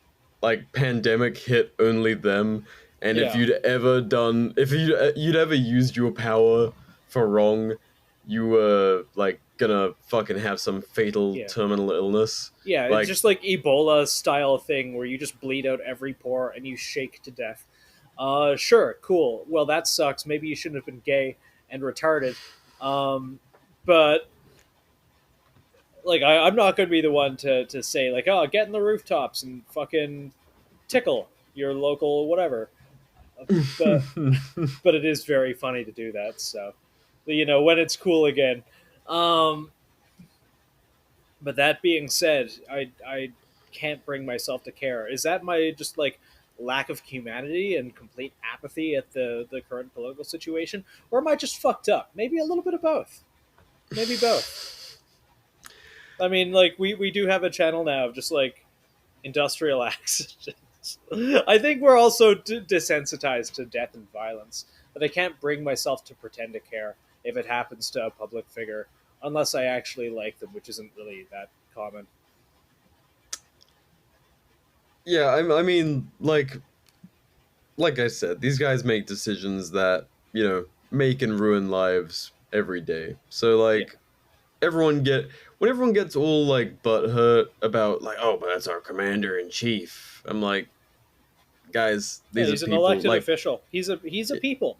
pandemic hit only them, and if Yeah. you'd ever used your power for wrong, you were like gonna fucking have some fatal Yeah. terminal illness. Yeah, Like- it's just like Ebola style thing where you just bleed out every pore and you shake to death. Sure, cool. Well, that sucks. Maybe you shouldn't have been gay and retarded. But like, I'm not going to be the one to say like, oh, get in the rooftops and fucking tickle your local whatever. But it is very funny to do that. So, when it's cool again. But that being said, I can't bring myself to care. Is that my just like lack of humanity and complete apathy at the current political situation, or am I just fucked up? Maybe a little bit of both. Maybe both. I mean, like we do have a channel now of just like industrial accidents. I think we're also desensitized to death and violence, but I can't bring myself to pretend to care if it happens to a public figure, unless I actually like them, which isn't really that common. Yeah, I mean, like I said, these guys make decisions that make and ruin lives every day. So like, when everyone gets all like butthurt about like, oh, but that's our commander in chief. I'm like, guys, these He's are an people. elected Like, official. He's a people.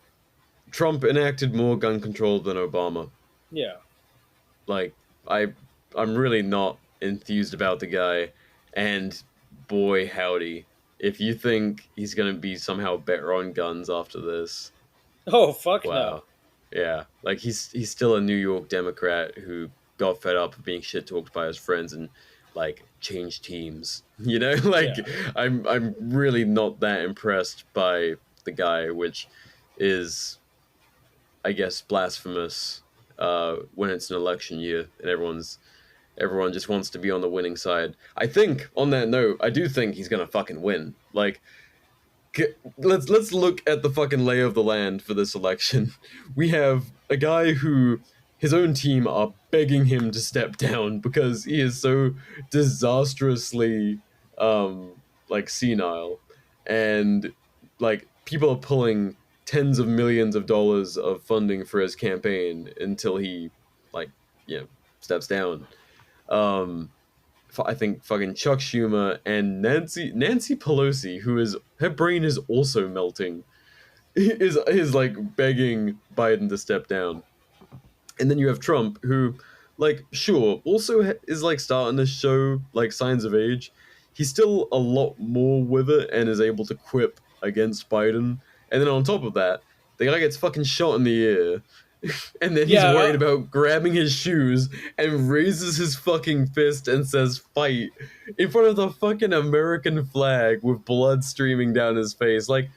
Trump enacted more gun control than Obama. Yeah. Like, I'm really not enthused about the guy, and boy howdy, if you think he's gonna be somehow better on guns after this, Oh fuck wow. no. Yeah, like he's still a New York Democrat who got fed up of being shit talked by his friends and like changed teams. Like I'm really not that impressed by the guy, which is, I guess, blasphemous when it's an election year and everyone just wants to be on the winning side. I think on that note, I do think he's gonna fucking win. Like, let's look at the fucking lay of the land for this election. We have a guy who his own team are begging him to step down because he is so disastrously like senile, and like people are pulling tens of millions of dollars of funding for his campaign until he like steps down. I think fucking Chuck Schumer and Nancy Pelosi, her brain is also melting, is like begging Biden to step down. And then you have Trump, who, like, sure, also is like starting to show like signs of age. He's still a lot more with it and is able to quip against Biden. And then on top of that, the guy gets fucking shot in the ear. And then he's Yeah, worried about grabbing his shoes and raises his fucking fist and says fight in front of the fucking American flag with blood streaming down his face. Like,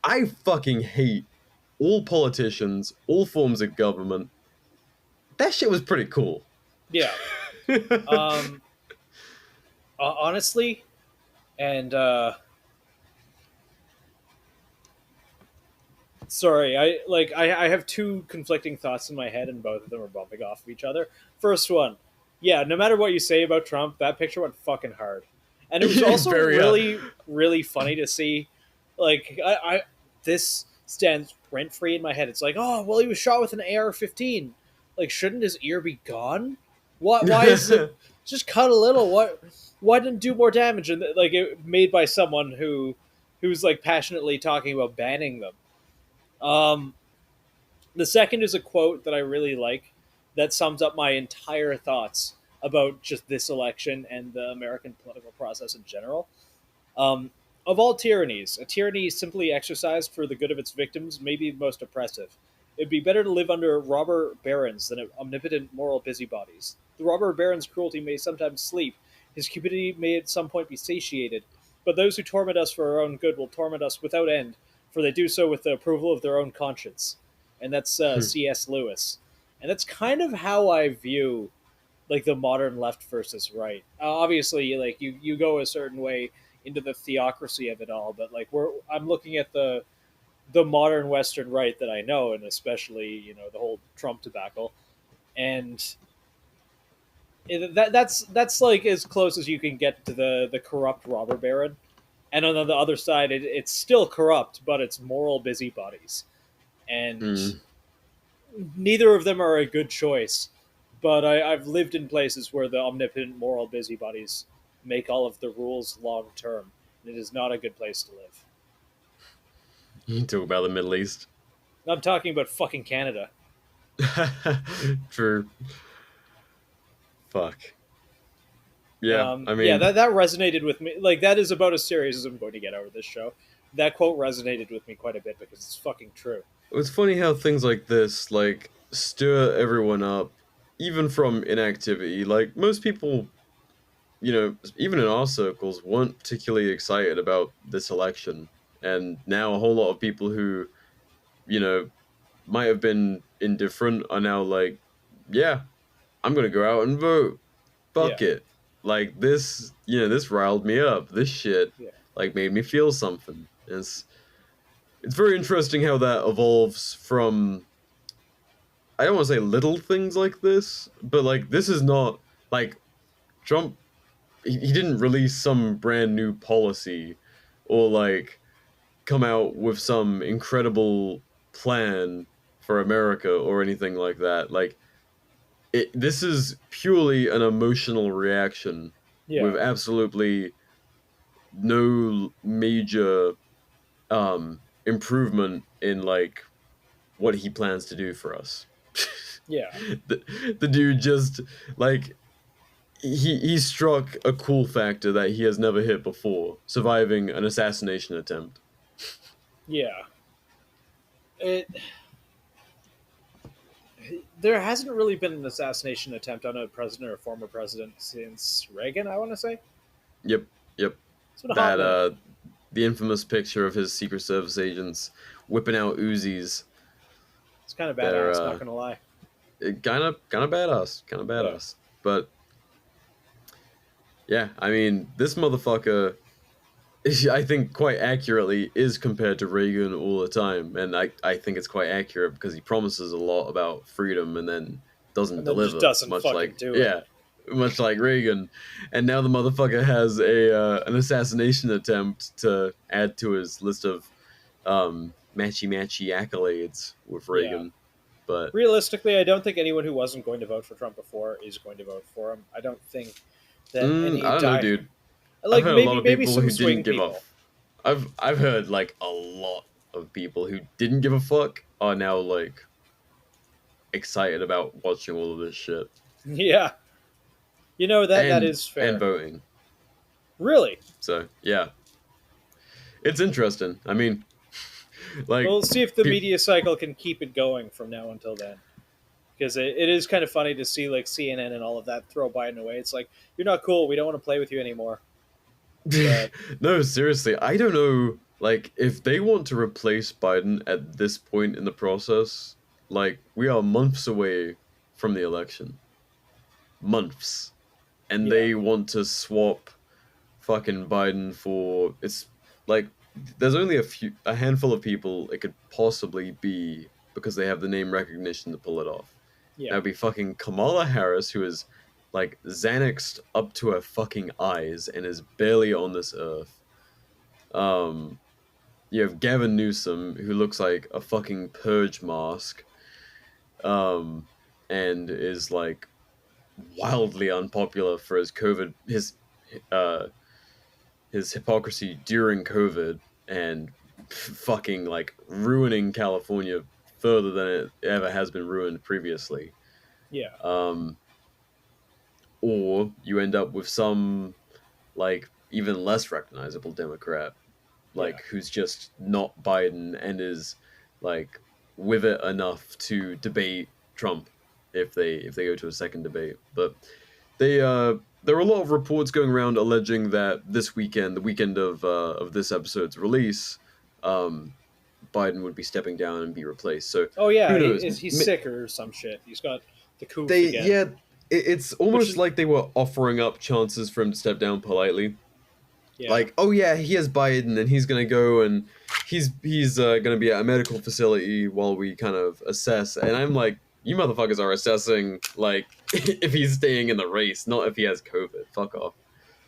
I fucking hate all politicians, all forms of government. That shit was pretty cool. yeah. Honestly, and sorry, I have two conflicting thoughts in my head, and both of them are bumping off of each other. First one, yeah, no matter what you say about Trump, that picture went fucking hard, and it was also Very, really funny to see. Like I this stands rent free in my head. It's like, oh well, he was shot with an AR-15. Like, shouldn't his ear be gone? What? Why is it just cut a little? What? Why didn't it do more damage? And like, it made by someone who's like passionately talking about banning them. Um, the second is a quote that I really like that sums up my entire thoughts about just this election and the American political process in general. Um, of all tyrannies, a tyranny simply exercised for the good of its victims may be the most oppressive. It'd be better to live under robber barons than omnipotent moral busybodies. The robber baron's cruelty may sometimes sleep, his cupidity may at some point be satiated, but those who torment us for our own good will torment us without end, for they do so with the approval of their own conscience. And that's C.S. Lewis. And that's kind of how I view like the modern left versus right. Obviously, like you go a certain way into the theocracy of it all, but like I'm looking at the modern Western right that I know, and especially the whole Trump debacle, and that's like as close as you can get to the corrupt robber baron. And on the other side, it's still corrupt, but it's moral busybodies, and neither of them are a good choice. But I've lived in places where the omnipotent moral busybodies make all of the rules long term. It is not a good place to live. You talk about the Middle East. I'm talking about fucking Canada. True. Fuck. Yeah, I mean, yeah, that resonated with me. Like, that is about as serious as I'm going to get over this show. That quote resonated with me quite a bit because it's fucking true. it's funny how things like this, like, stir everyone up, even from inactivity. Like, most people, even in our circles, weren't particularly excited about this election. And now a whole lot of people who, might have been indifferent are now like, yeah, I'm going to go out and vote. Fuck Yeah. it. Like, this, this riled me up. This shit, like, made me feel something. It's very interesting how that evolves from, I don't want to say little things like this, but, like, this is not, like, Trump, he didn't release some brand new policy or, like, come out with some incredible plan for America or anything like that. Like, this is purely an emotional reaction with absolutely no major improvement in like what he plans to do for us. Yeah. The dude just like he struck a cool factor that he has never hit before, surviving an assassination attempt. Yeah. There hasn't really been an assassination attempt on a president or former president since Reagan, I want to say. Yep. That the infamous picture of his Secret Service agents whipping out Uzis. It's kind of badass, not gonna lie. Kind of badass, Yeah. But yeah, I mean, this motherfucker, I think quite accurately is compared to Reagan all the time, and I think it's quite accurate because he promises a lot about freedom and then doesn't And then deliver. just doesn't much fucking like do it. Yeah, much like Reagan, and now the motherfucker has an assassination attempt to add to his list of matchy accolades with Reagan. But realistically, I don't think anyone who wasn't going to vote for Trump before is going to vote for him. I don't think that any I don't know, dude. Like, I've heard maybe a lot of maybe people some who swing didn't give people. a. I've heard like a lot of people who didn't give a fuck are now like excited about watching all of this shit. Yeah, you know that and is fair. voting. Really. So yeah, it's interesting. I mean, like, Well, let's see if the pe- media cycle can keep it going from now until then. Because it is kind of funny to see like CNN and all of that throw Biden away. It's like you're not cool. We don't want to play with you anymore. But no, seriously, I don't know. Like, if they want to replace Biden at this point in the process, like, we are months away from the election. Months. And yeah, they want to swap fucking Biden for. It's like, there's only a handful of people it could possibly be because they have the name recognition to pull it off. That yeah, would be fucking Kamala Harris, who is like Xanaxed up to her fucking eyes and is barely on this earth. Um, you have Gavin Newsom, who looks like a fucking purge mask, um, and is like wildly unpopular for his uh his hypocrisy during COVID and fucking like ruining California further than it ever has been ruined previously. yeah, Um, or you end up with some like even less recognizable Democrat, yeah, like who's just not Biden and is like with it enough to debate Trump if they go to a second debate. But they there were a lot of reports going around alleging that this weekend, the weekend of this episode's release, um, Biden would be stepping down and be replaced. So Oh yeah, who knows? he's sick or some shit. He's got the coof They again. yeah, it's Which almost is like they were offering up chances for him to step down politely. yeah, Like, oh yeah, he has Biden, and he's gonna go and he's gonna be at a medical facility while we kind of assess. And I'm like, you motherfuckers are assessing like if he's staying in the race, not if he has COVID. Fuck off.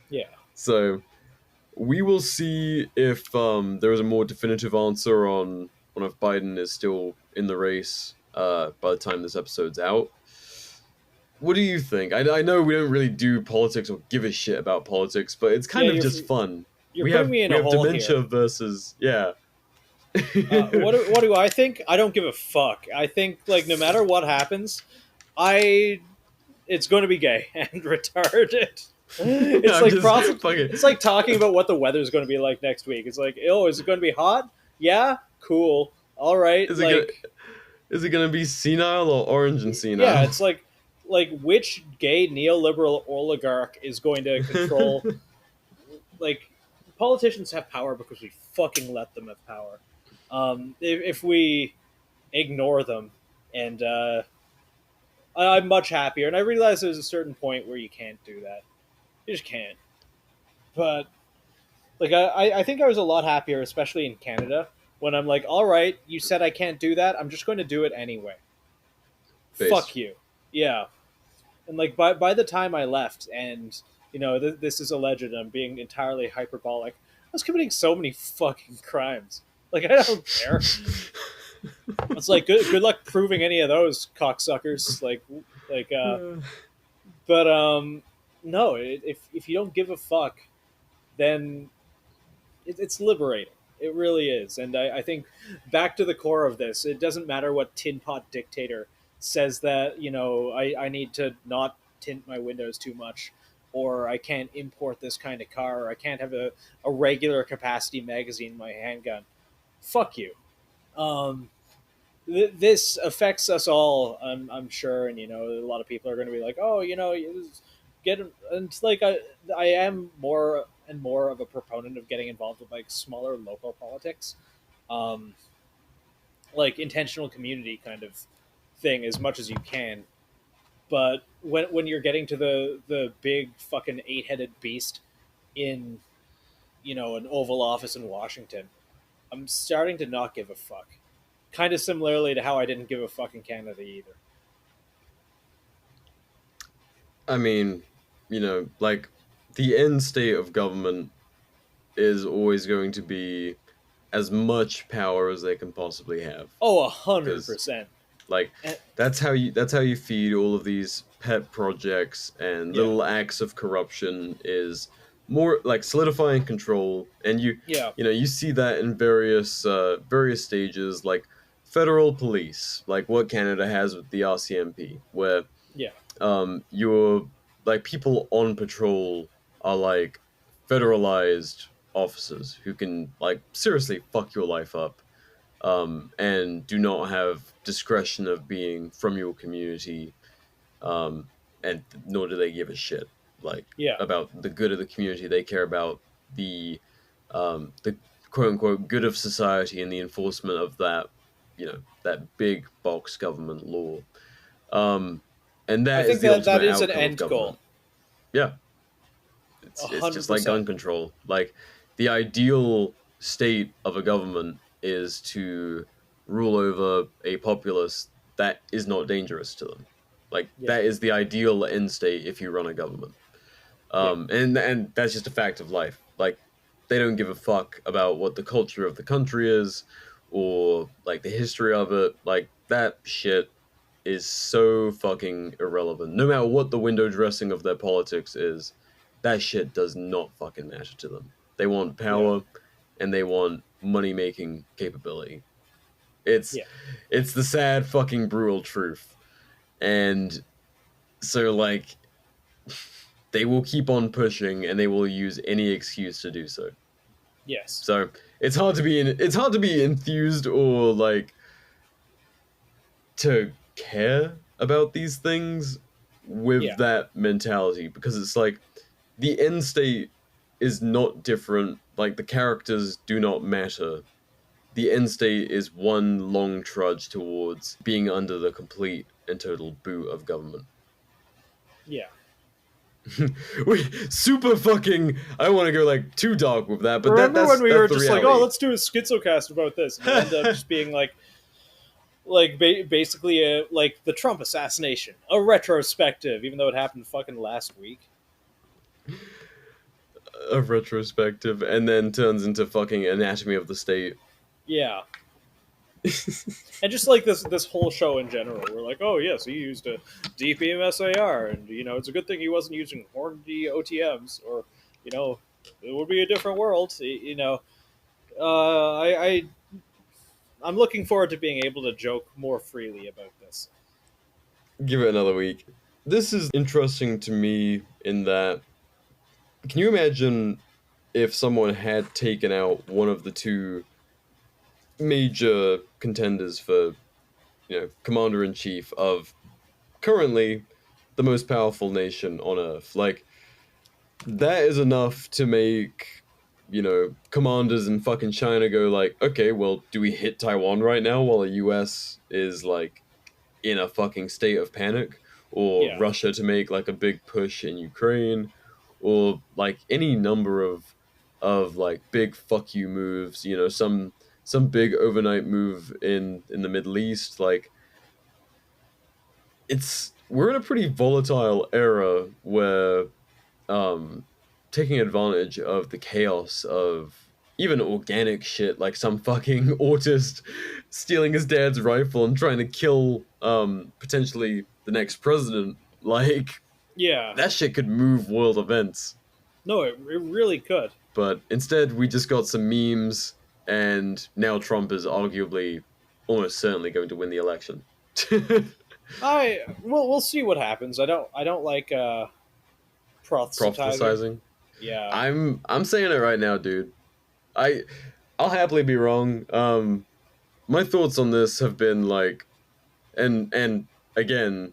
yeah, So we will see if there is a more definitive answer on if Biden is still in the race by the time this episode's out. What do you think? I know we don't really do politics or give a shit about politics, but it's yeah. kind of just fun. You're We putting have me in we a have hole dementia here. versus yeah. What do I think? I don't give a fuck. I think like no matter what happens, I it's going to be gay and retarded. It's I'm like just fucking. it's like talking about what the weather's going to be like next week. It's like, oh, is it going to be hot? Yeah, cool. All right, Is it gonna like is it gonna be senile or orange and yeah, senile? it's like which gay neoliberal oligarch is going to control like politicians have power because we fucking let them have power. If we ignore them, and I'm much happier. And I realize there's a certain point where you can't do that. You just can't. But like I think I was a lot happier, especially in Canada, when I'm like, all right, you said I can't do that. I'm just going to do it anyway. Base. Fuck you. Yeah. And like by the time I left, and you know this is alleged, I'm being entirely hyperbolic. I was committing so many fucking crimes. Like I don't care. It's like good luck proving any of those cocksuckers. Like but no, if you don't give a fuck, then it's liberating. It really is, and I think back to the core of this, it doesn't matter what tin pot dictator says that I need to not tint my windows too much, or I can't import this kind of car, or I can't have a regular capacity magazine in my handgun. Fuck you. Um, this affects us all. I'm sure, and a lot of people are going to be like, oh, you just get. And it's like I am more and more of a proponent of getting involved with like smaller local politics, um, like intentional community kind of thing as much as you can. But when you're getting to the big fucking 8-headed beast in an Oval Office in Washington, I'm starting to not give a fuck. Kind of similarly to how I didn't give a fuck in Canada either. I mean, like the end state of government is always going to be as much power as they can possibly have. Oh, Because 100%. like that's how you feed all of these pet projects and Yeah, little acts of corruption is more like solidifying control. And yeah, you see that in various stages, like federal police, like what Canada has with the RCMP, where Yeah. Your like people on patrol are like federalized officers who can like seriously fuck your life up, and do not have discretion of being from your community, and nor do they give a shit like Yeah. about the good of the community. They care about the quote unquote good of society and the enforcement of that, that big box government law. Um, and I that is think the that ultimate is an outcome of end government. goal. Yeah, A it's hundred just like gun percent. control. Like the ideal state of a government is to rule over a populace that is not dangerous to them. Like Yeah. that is the ideal end state if you run a government. Yeah. And that's just a fact of life. Like they don't give a fuck about what the culture of the country is or like the history of it. Like that shit is so fucking irrelevant. No matter what the window dressing of their politics is, that shit does not fucking matter to them. They want Yeah. power and they want money making capability. It's Yeah. it's the sad fucking brutal truth. And so like they will keep on pushing and they will use any excuse to do so. Yes. So it's hard to be enthused or like to care about these things Yeah. with that mentality, because it's like the end state is not different. Like the characters do not matter. The end state is one long trudge towards being under the complete and total boot of government. Yeah. We super fucking. I don't want to go like too dark with that, but Remember that's when we that's were the just like, reality. oh, let's do a schizocast about this, and it ended up just being like basically like the Trump assassination, a retrospective, even though it happened fucking last week. A retrospective, and then turns into fucking Anatomy of the State. Yeah. And just like this whole show in general, we're like, oh yes, he used a DPMSAR, and it's a good thing he wasn't using Hornady OTMs, or it would be a different world. I'm looking forward to being able to joke more freely about this. Give it another week. This is interesting to me in that, can you imagine if someone had taken out one of the two major contenders for, commander in chief of currently the most powerful nation on earth? Like, that is enough to make, commanders in fucking China go like, okay, well, do we hit Taiwan right now while the US is like in a fucking state of panic? Or Yeah. Russia to make like a big push in Ukraine, or like any number of like big fuck you moves, some big overnight move in the Middle East. Like we're in a pretty volatile era where taking advantage of the chaos of even organic shit, like some fucking autist stealing his dad's rifle and trying to kill potentially the next president, like Yeah. that shit could move world events. No, it really could. But instead we just got some memes, and now Trump is arguably almost certainly going to win the election. We'll see what happens. I don't like proselytizing. Prophesizing. Yeah. I'm saying it right now, dude. I'll happily be wrong. My thoughts on this have been like, and again,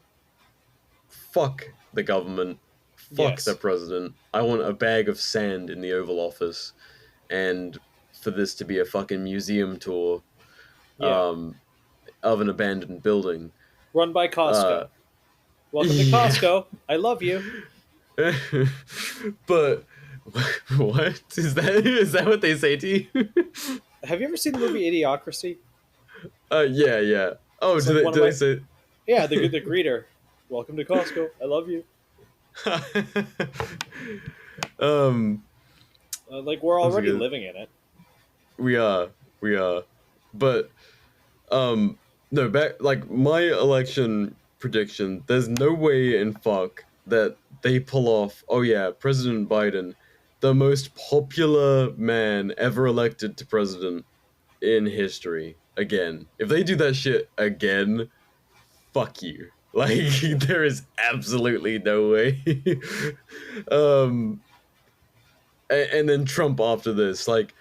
fuck the government, fuck Yes. the president. I want a bag of sand in the Oval Office, and for this to be a fucking museum tour, Yeah. of an abandoned building. Run by Costco. Welcome to yeah. Costco. I love you. But what is that? Is that what they say to you? Have you ever seen the movie Idiocracy? Yeah. Oh, It's do like they one do of they my- say? Yeah, the greeter. Welcome to Costco. I love you. Like we're That's already good. living in it. we are, but no, back like my election prediction. There's no way in fuck that they pull off. Oh yeah, President Biden, the most popular man ever elected to president in history. Again, if they do that shit again, fuck you. Like, there is absolutely no way. um, and then Trump after this, like,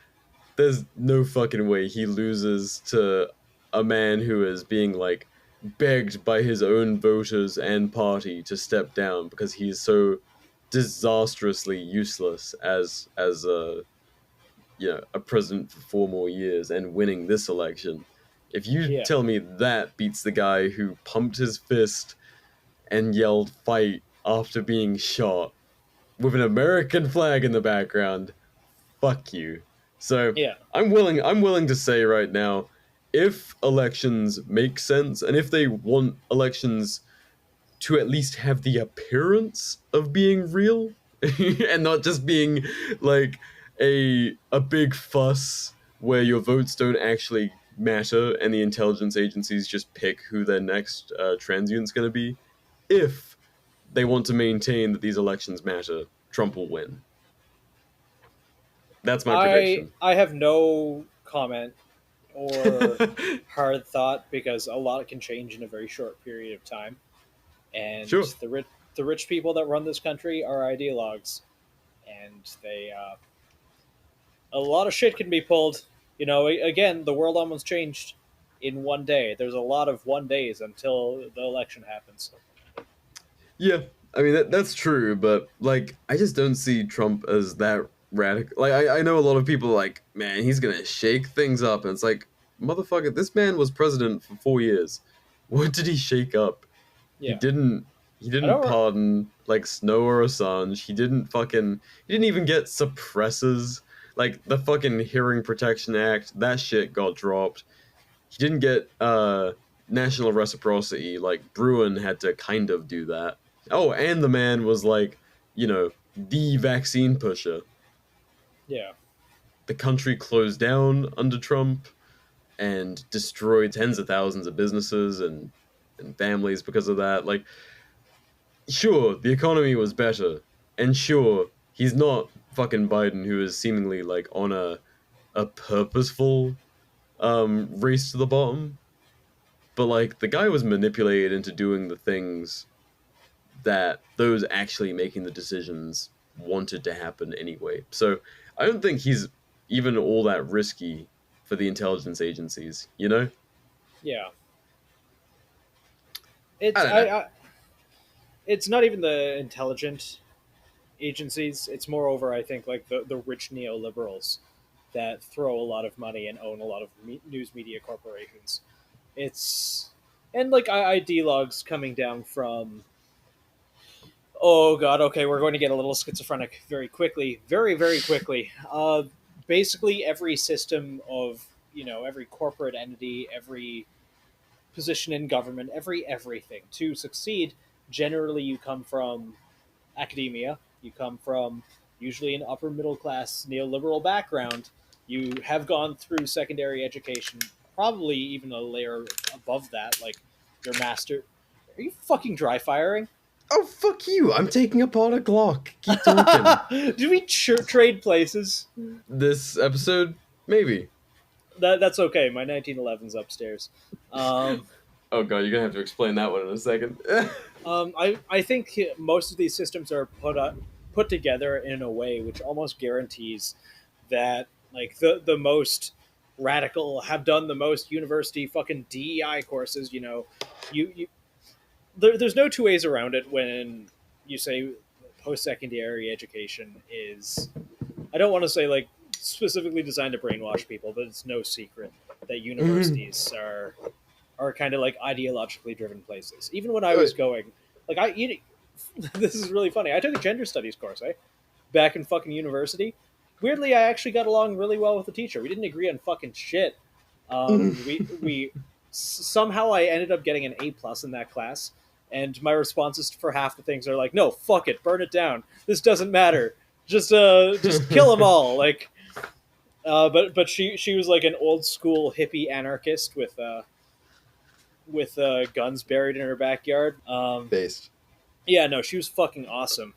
there's no fucking way he loses to a man who is being like begged by his own voters and party to step down because he's so disastrously useless as a a president for 4 more years and winning this election. If you Yeah. tell me that beats the guy who pumped his fist and yelled fight after being shot with an American flag in the background, fuck you. So Yeah. I'm willing to say right now, if elections make sense and if they want elections to at least have the appearance of being real and not just being like a big fuss where your votes don't actually matter and the intelligence agencies just pick who their next transient's going to be. If they want to maintain that these elections matter, Trump will win. That's my prediction. I have no comment or hard thought because a lot can change in a very short period of time, and Sure. the rich people that run this country are ideologues, and they a lot of shit can be pulled. You know, again, the world almost changed in one day. There's a lot of one days until the election happens. Yeah, I mean that's true, but like I just don't see Trump as that radical. Like I know a lot of people are like, man, he's gonna shake things up, and it's like, motherfucker, this man was president for 4 years. What did he shake up? He Yeah, didn't. He I didn't don't. pardon like Snow or Assange. He didn't fucking. He didn't even get suppressors. Like the fucking Hearing Protection Act. That shit got dropped. He didn't get national reciprocity. Like Bruin had to kind of do that. Oh, and the man was like, the vaccine pusher. Yeah, The country closed down under Trump and destroyed tens of thousands of businesses and families because of that. Like, sure, the economy was better, and sure, he's not fucking Biden, who is seemingly like on a purposeful race to the bottom. But like, the guy was manipulated into doing the things that those actually making the decisions wanted to happen anyway. So I don't think he's even all that risky for the intelligence agencies, you know? yeah. I It's don't know. it's not even the intelligent agencies. It's moreover, I think, like the rich neoliberals that throw a lot of money and own a lot of news media corporations. It's and like ideologues coming down from. Oh God. Okay, we're going to get a little schizophrenic very quickly, very quickly. Basically, every system of every corporate entity, every position in government, everything to succeed. Generally, you come from academia. You come from usually an upper middle class neoliberal background. You have gone through secondary education, probably even a layer above that, like your master. Are you fucking dry firing? Oh, fuck you. I'm taking apart a Glock. Keep talking. Do we trade places? This episode, maybe. That's okay. My 1911's upstairs. Oh god, you're gonna have to explain that one in a second. I think most of these systems are put together in a way which almost guarantees that like the most radical have done the most university fucking DEI courses. You there's no two ways around it when you say post secondary education is. I don't want to say like specifically designed to brainwash people, but it's no secret that universities are kind of like ideologically driven places. Even when I was going, like this is really funny. I took a gender studies course, back in fucking university. Weirdly, I actually got along really well with the teacher. We didn't agree on fucking shit. We somehow I ended up getting an A+ in that class, and my responses for half the things are like, "No, fuck it, burn it down. This doesn't matter. Just kill them all." Like, but she was like an old school hippie anarchist with guns buried in her backyard. Based. Yeah, no, she was fucking awesome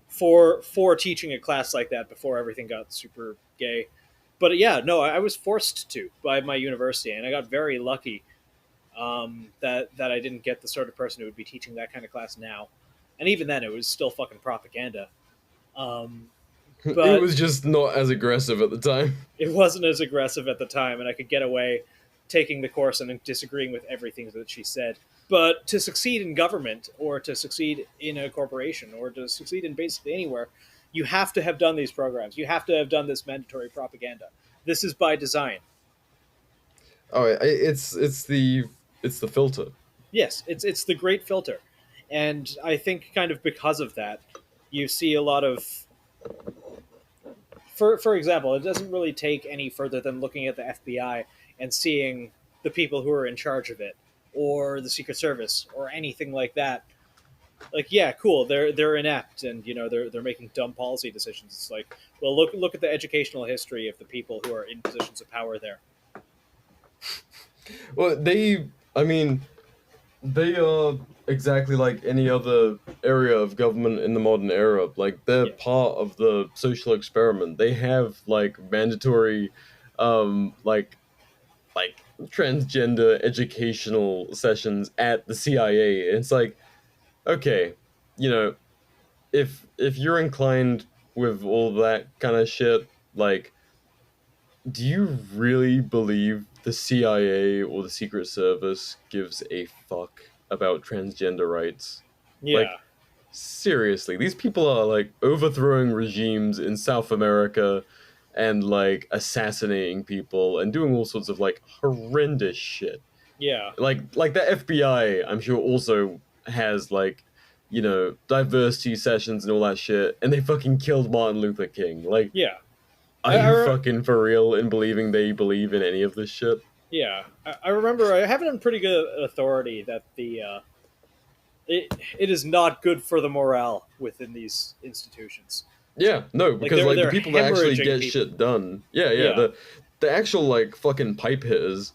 for teaching a class like that before everything got super gay. But yeah, no, I was forced to by my university, and I got very lucky. that I didn't get the sort of person who would be teaching that kind of class now. And even then, it was still fucking propaganda. It But was just not as aggressive at the time. it wasn't as aggressive at the time, and I could get away taking the course and disagreeing with everything that she said. But to succeed in government, or to succeed in a corporation, or to succeed in basically anywhere, you have to have done these programs. You have to have done this mandatory propaganda. This is by design. Oh, it's the filter. Yes, it's the great filter, and I think kind of because of that, you see a lot of. For example, it doesn't really take any further than looking at the FBI and seeing the people who are in charge of it, or the Secret Service, or anything like that. Like, yeah, cool, they're inept, and they're making dumb policy decisions. It's like, well, look at the educational history of the people who are in positions of power there. Well, I mean, they are exactly like any other area of government in the modern era. Like, they're part of the social experiment. They have like mandatory, like transgender educational sessions at the CIA. It's like, okay, if you're inclined with all that kind of shit, like, do you really believe the CIA or the Secret Service gives a fuck about transgender rights? Yeah. Like, seriously, these people are like overthrowing regimes in South America and like assassinating people and doing all sorts of like horrendous shit. Yeah. Like the FBI, I'm sure also has like, diversity sessions and all that shit, and they fucking killed Martin Luther King. Like, Yeah. are you fucking for real in believing they believe in any of this shit? Yeah. I remember I have it on pretty good authority that it is not good for the morale within these institutions. Yeah, no, because like they're the people that actually hemorrhaging get people. shit done. Yeah. The actual like fucking pipe hitters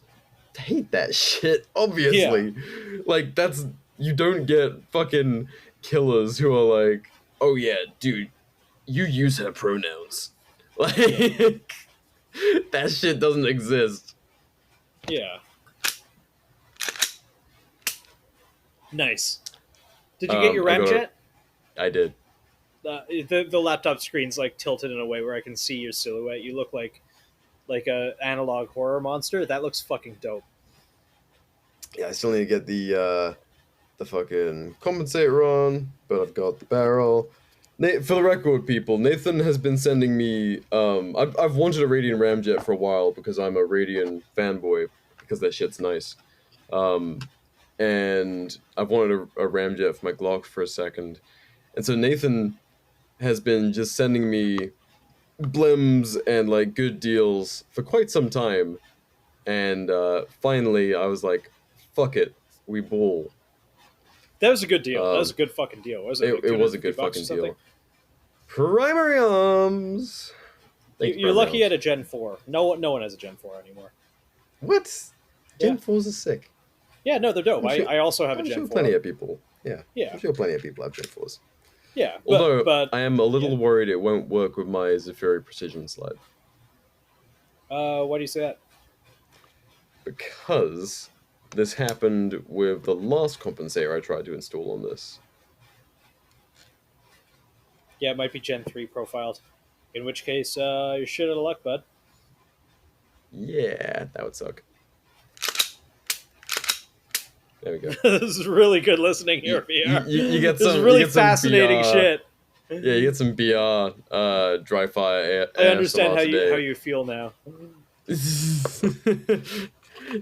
hate that shit, obviously. Like, you don't get fucking killers who are like, oh yeah, dude, you use her pronouns. Like, that shit doesn't exist. Yeah. Nice. Did you get your ramjet? I did. The laptop screen's like tilted in a way where I can see your silhouette. You look like a analog horror monster. That looks fucking dope. Yeah, I still need to get the fucking compensator on, but I've got the barrel. For the record, people, Nathan has been sending me. I've wanted a Radian ramjet for a while because I'm a Radian fanboy because that shit's nice. And I've wanted a ramjet for my Glock for a second, and so Nathan has been just sending me blims and like good deals for quite some time, and finally I was like, "Fuck it, we ball." That was a good deal. That was a good fucking deal, wasn't it? It was a good $250 fucking or something? deal. Primary arms. Thanks, You're lucky you Primary had a Gen 4. No one has a Gen 4 anymore. What? Gen Yeah. 4s are sick. Yeah, no, they're dope. I'm sure- I also have a I'm Gen sure 4. plenty of people. Yeah. Yeah. I'm sure plenty of people have Gen 4s. Yeah, Although but I am a little worried it won't work with my Zephyri Precision slide. why do you say that? Because this happened with the last compensator I tried to install on this. Yeah, it might be Gen 3 profiled. In which case, you're shit out of luck, bud. Yeah, that would suck. There we go. This is really good listening here, VR. You get This some. is really you get some fascinating BR, shit. Yeah, you get some BR, dry fire. I understand how you feel now.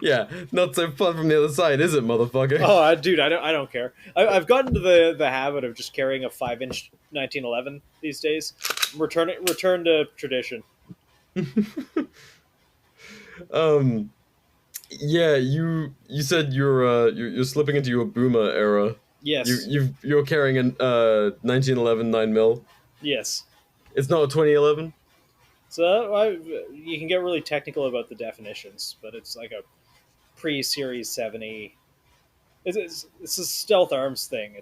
Yeah, not so fun from the other side, is it, motherfucker? Oh, dude, I don't care. I've gotten to the habit of just carrying a 5-inch 1911 these days. Return to tradition. Yeah, you said you're slipping into your boomer era. Yes. You're carrying a 1911 9mm. Yes. It's not a 2011. So you can get really technical about the definitions, but it's like a pre-Series 70. It's a stealth arms thing.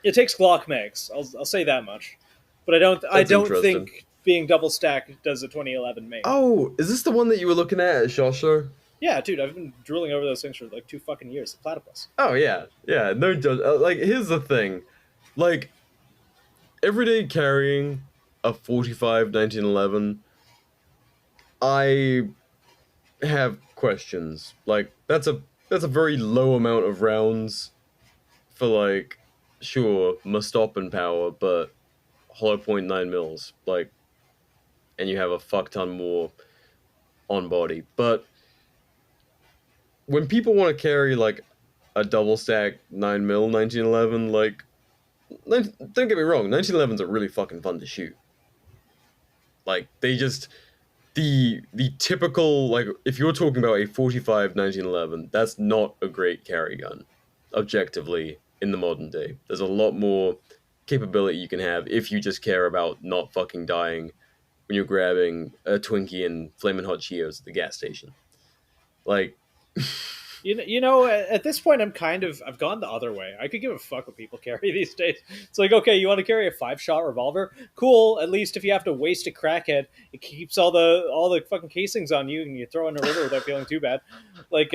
It takes Glock mags. I'll say that much, but I don't interesting. think being double stacked does a 2011 mag. Oh, is this the one that you were looking at SHOT Show? Yeah, dude, I've been drooling over those things for like 2 fucking years. The platypus. Oh yeah, yeah. No, like here's the thing, like everyday carrying a 45 1911, I have questions. Like that's a very low amount of rounds for like sure Mustoppen power, but hollow point 9 mils, like, and you have a fuck ton more on body. But when people want to carry like a double stack 9 mil 1911, like don't get me wrong, 1911s are really fucking fun to shoot. Like they just the typical, like if you're talking about a 45 1911, that's not a great carry gun objectively in the modern day. There's a lot more capability you can have if you just care about not fucking dying when you're grabbing a Twinkie and flaming hot Cheetos at the gas station. Like At this point, I've gone the other way. I could give a fuck what people carry these days. It's like, okay, you want to carry a 5-shot revolver? Cool. At least if you have to waste a crackhead, it keeps all the fucking casings on you, and you throw in a river without feeling too bad. Like,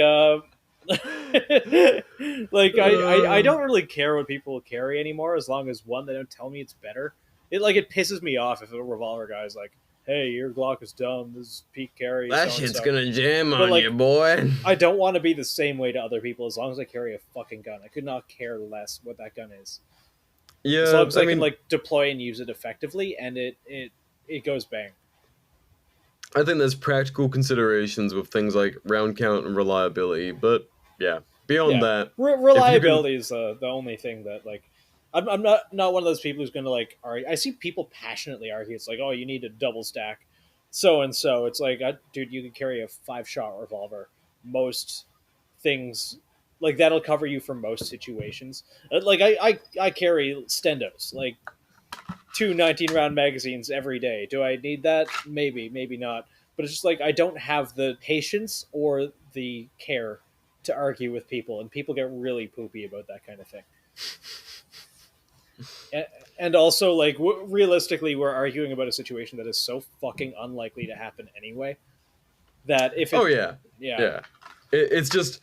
like I don't really care what people carry anymore, as long as one, they don't tell me it's better. It pisses me off if a revolver guy's like, hey, your Glock is dumb. This is peak carry. that so-and-so. shit's gonna jam But, on like, you, boy. I don't want to be the same way to other people as long as I carry a fucking gun. I could not care less what that gun is. Yeah, As long as I mean, can like deploy and use it effectively, and it goes bang. I think there's practical considerations with things like round count and reliability, but yeah, beyond Yeah. that, Reliability is the only thing that like I'm not one of those people who's going to like argue. I see people passionately argue. It's like, oh, you need a double stack, so and so. It's like, dude, you can carry a 5-shot revolver. Most things like that'll cover you for most situations. Like I carry Stendos, like 2 19-round magazines every day. Do I need that? Maybe, maybe not. But it's just like I don't have the patience or the care to argue with people, and people get really poopy about that kind of thing. And also, like, realistically, we're arguing about a situation that is so fucking unlikely to happen anyway. That if it, oh yeah, yeah, it's just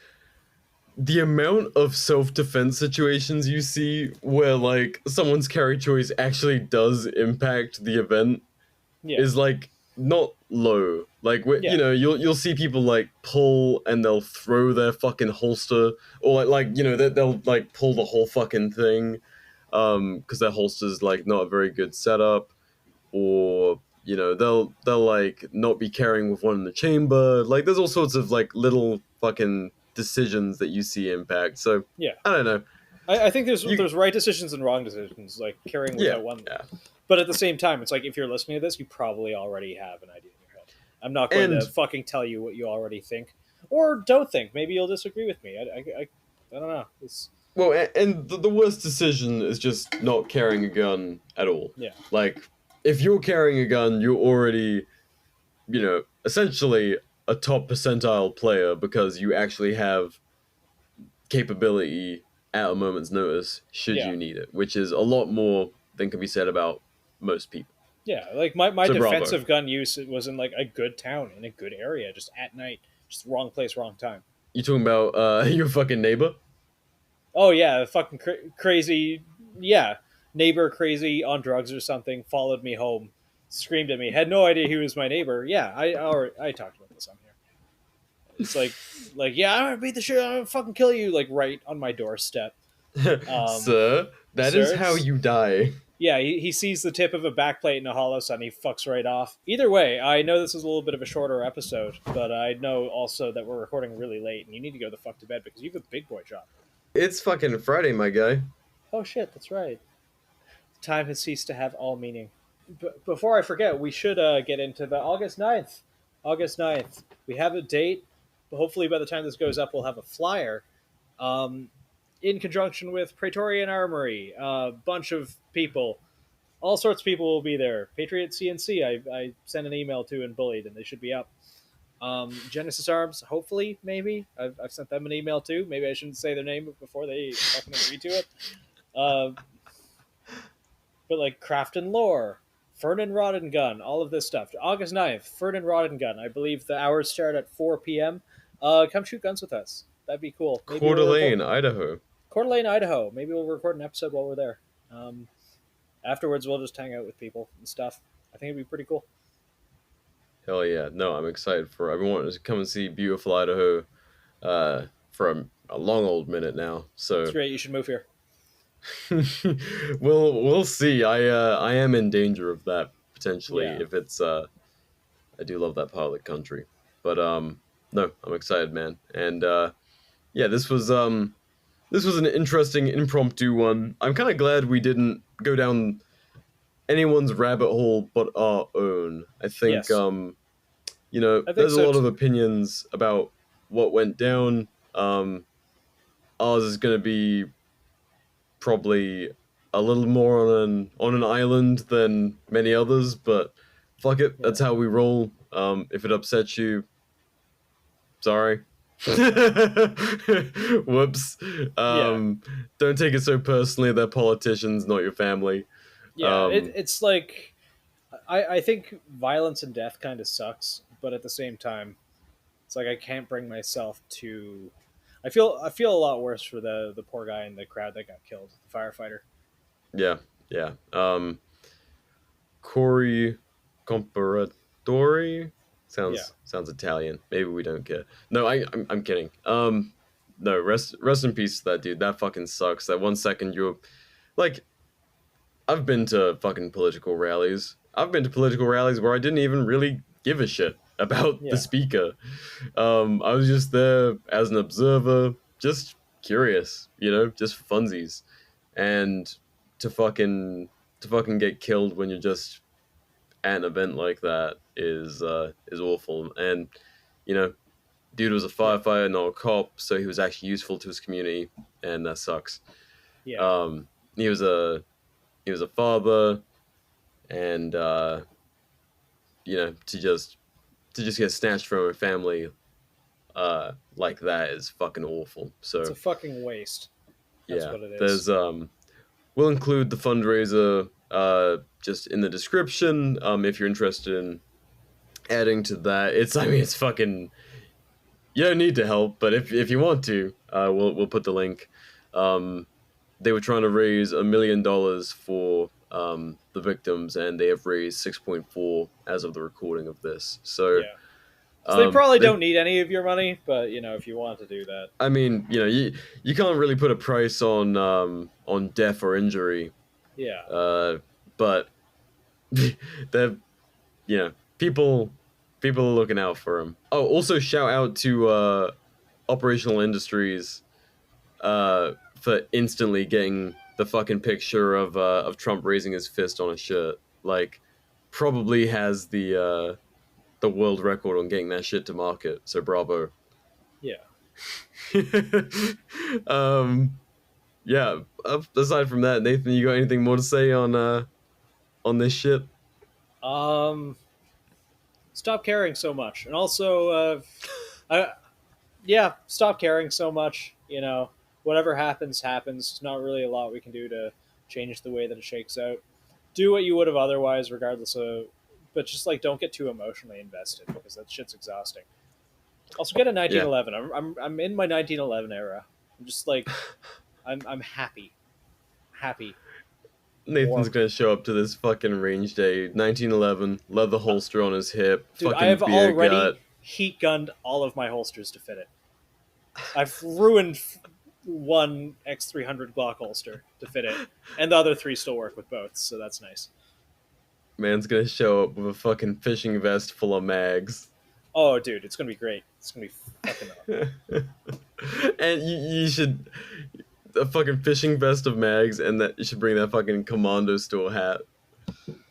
the amount of self-defense situations you see where like someone's carry choice actually does impact the event yeah. is like not low. Like Yeah. you know, you'll see people like pull and they'll throw their fucking holster, or like you know they'll like pull the whole fucking thing because their holster's like not a very good setup, or you know they'll like not be carrying with one in the chamber. Like there's all sorts of like little fucking decisions that you see impact. So Yeah. I don't know. I think there's right decisions and wrong decisions, like carrying without Yeah, one. yeah. But at the same time, it's like if you're listening to this, you probably already have an idea in your head. I'm not going And- to fucking tell you what you already think or don't think. Maybe you'll disagree with me. I don't know. Well, and the worst decision is just not carrying a gun at all. Yeah. Like, if you're carrying a gun, you're already, you know, essentially a top percentile player because you actually have capability at a moment's notice should Yeah. you need it, which is a lot more than can be said about most people. Yeah, like my So bravo. defensive gun use, it was in like a good town in a good area, just at night, just wrong place, wrong time. You talking about your fucking neighbor? Oh yeah, fucking crazy, yeah, neighbor crazy on drugs or something followed me home, screamed at me, had no idea he was my neighbor. Yeah, I talked about this on here. It's like yeah, I'm gonna beat the shit, I'm gonna fucking kill you, like right on my doorstep. Sir, that is sir, how you die. Yeah, he sees the tip of a backplate in a hollow sun, he fucks right off. Either way, I know this is a little bit of a shorter episode, but I know also that we're recording really late, and you need to go the fuck to bed because you have a big boy job. It's fucking Friday, my guy. Oh shit, that's right. Time has ceased to have all meaning. But before I forget, we should get into the August 9th. August 9th. We have a date, but hopefully by the time this goes up, we'll have a flyer. In conjunction with Praetorian Armory, a bunch of people, all sorts of people will be there. Patriot CNC, I sent an email to and bullied, and they should be up. Genesis Arms, hopefully, maybe. I've sent them an email too. Maybe I shouldn't say their name before they fucking agree to it. But like Craft and Lore, Fern and Rod and Gun, all of this stuff. August 9th, Fern and Rod and Gun. I believe the hours start at 4 p.m. come shoot guns with us. That'd be cool. Maybe Coeur we'll d'Alene, Idaho. Coeur d'Alene, Idaho. Maybe we'll record an episode while we're there. Afterwards, we'll just hang out with people and stuff. I think it'd be pretty cool. Hell yeah. No, I'm excited for it. I've been wanting to come and see beautiful Idaho for a long old minute now. So It's great. You should move here. we'll see. I am in danger of that potentially Yeah. if it's I do love that part of the country. But no, I'm excited, man. And yeah, this was an interesting impromptu one. I'm kind of glad we didn't go down anyone's rabbit hole but our own. I think Yes. you know, I think there's a so lot of too. opinions about what went down. Ours is going to be probably a little more on an island than many others, but fuck it, that's how we roll. If it upsets you, sorry. Whoops. Don't take it so personally. They're politicians, not your family. Yeah, it's like I think violence and death kind of sucks, but at the same time, it's like I can't bring myself to. I feel a lot worse for the poor guy in the crowd that got killed, the firefighter. Yeah. Corey Comparatori sounds Italian. Maybe we don't care. No, I'm kidding. No, rest in peace to that dude. That fucking sucks. That 1 second you're like, I've been to fucking political rallies. I've been to political rallies where I didn't even really give a shit about the speaker. I was just there as an observer, just curious, you know, just funsies. And to fucking get killed when you're just at an event like that is awful. And you know, dude was a firefighter, not a cop, so he was actually useful to his community, and that sucks. Yeah. He was a father, and you know, to just get snatched from a family like that is fucking awful. So it's a fucking waste. That's what it is. There's we'll include the fundraiser just in the description if you're interested in adding to that. It's fucking, you don't need to help, but if you want to, we'll put the link. They were trying to raise $1 million for the victims, and they have raised 6.4 as of the recording of this. So they probably don't need any of your money, but you know, if you want to do that, I mean, you know, you can't really put a price on death or injury. Yeah. But they're, you know, people are looking out for him. Oh, also shout out to Operational Industries for instantly getting the fucking picture of Trump raising his fist on a shirt. Like, probably has the world record on getting that shit to market. So bravo. Yeah. Yeah. Aside from that, Nathan, you got anything more to say on this shit? Stop caring so much, and also, stop caring so much. You know, whatever happens. There's not really a lot we can do to change the way that it shakes out. Do what you would have otherwise, regardless of. But just like, don't get too emotionally invested because that shit's exhausting. Also, get a 1911. Yeah. I'm in my 1911 era. I'm just like, I'm happy. Nathan's gonna show up to this fucking range day, 1911, leather holster on his hip. Dude, fucking I have already gut. heat gunned all of my holsters to fit it. I've ruined one X300 Glock holster to fit it, and the other three still work with both, so that's nice. Man's gonna show up with a fucking fishing vest full of mags. Oh, dude, it's gonna be great. It's gonna be fucking And you should, a fucking fishing vest of mags, and that you should bring that fucking commando store hat.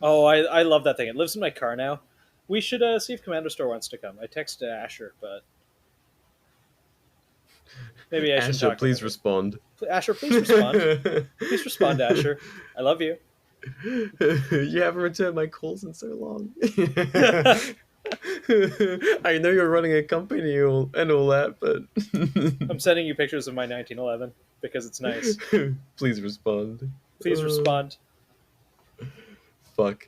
Oh, I love that thing. It lives in my car now. We should see if Commando Store wants to come. I texted Asher, but maybe I should Asher, talk to please him. respond. Asher, please respond. Please respond, Asher. I love you. You haven't returned my calls in so long. I know you're running a company and all that, but I'm sending you pictures of my 1911 because it's nice. Please respond. Please respond. Fuck.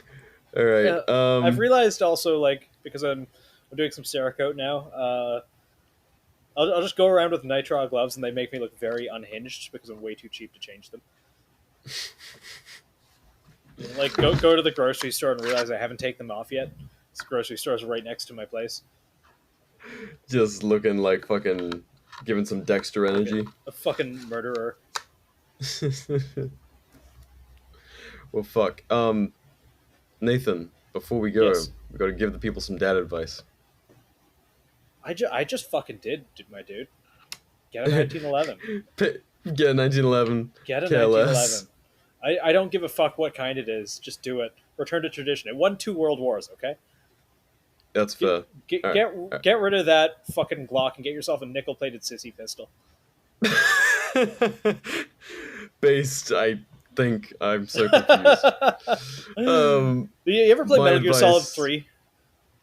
All right. I've realized also, like, because I'm doing some Cerakote now. I'll just go around with nitrile gloves, and they make me look very unhinged because I'm way too cheap to change them. Like go to the grocery store and realize I haven't taken them off yet. This grocery store is right next to my place. Just looking like fucking giving some Dexter energy. A fucking murderer. Well, fuck. Nathan, before we go, Yes. we got to give the people some dad advice. I just fucking did, my dude. Get a 1911. Get a 1911. Get a care 1911. less. I don't give a fuck what kind it is. Just do it. Return to tradition. It won 2 world wars, okay? That's fair. Get rid of that fucking Glock and get yourself a nickel-plated sissy pistol. Based, I think I'm so confused. You ever play my Metal Gear Solid advice- 3?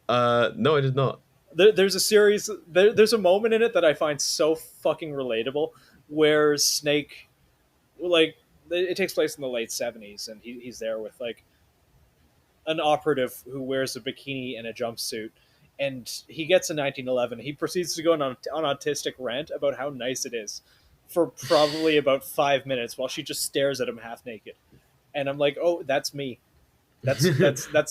No, I did not. There's a series. There's a moment in it that I find so fucking relatable, where Snake, like, it takes place in the late 70s, and he's there with like an operative who wears a bikini and a jumpsuit, and he gets a 1911. He proceeds to go on an autistic rant about how nice it is for probably about 5 minutes while she just stares at him half naked, and I'm like, oh, that's me. That's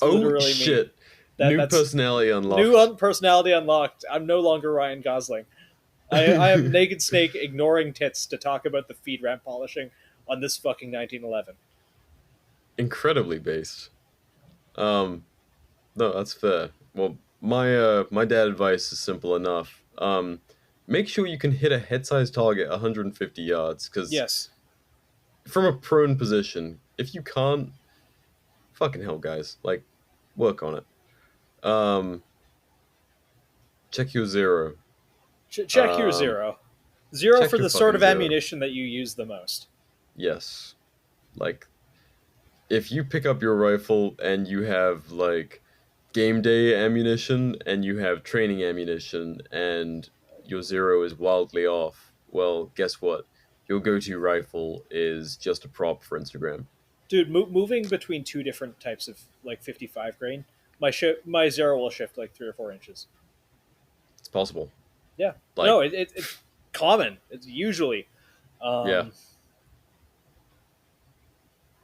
Oh literally me. shit! That's Personality unlocked. New personality unlocked. I'm no longer Ryan Gosling. I am Naked Snake ignoring tits to talk about the feed ramp polishing on this fucking 1911. Incredibly based. No, that's fair. Well, my dad advice is simple enough. Make sure you can hit a head-sized target 150 yards, because Yes. from a prone position, if you can't, fucking hell, guys, like, work on it. Check your zero. Check your zero. Zero check for your the sort fucking of zero. ammunition that you use the most. Yes. Like, if you pick up your rifle and you have, like, game day ammunition and you have training ammunition and your zero is wildly off, well, guess what? Your go-to rifle is just a prop for Instagram. Dude, moving between 2 different types of, like, 55 grain, my zero will shift, like, 3 or 4 inches. It's possible. Yeah. Like, No, it's common. It's usually. Yeah.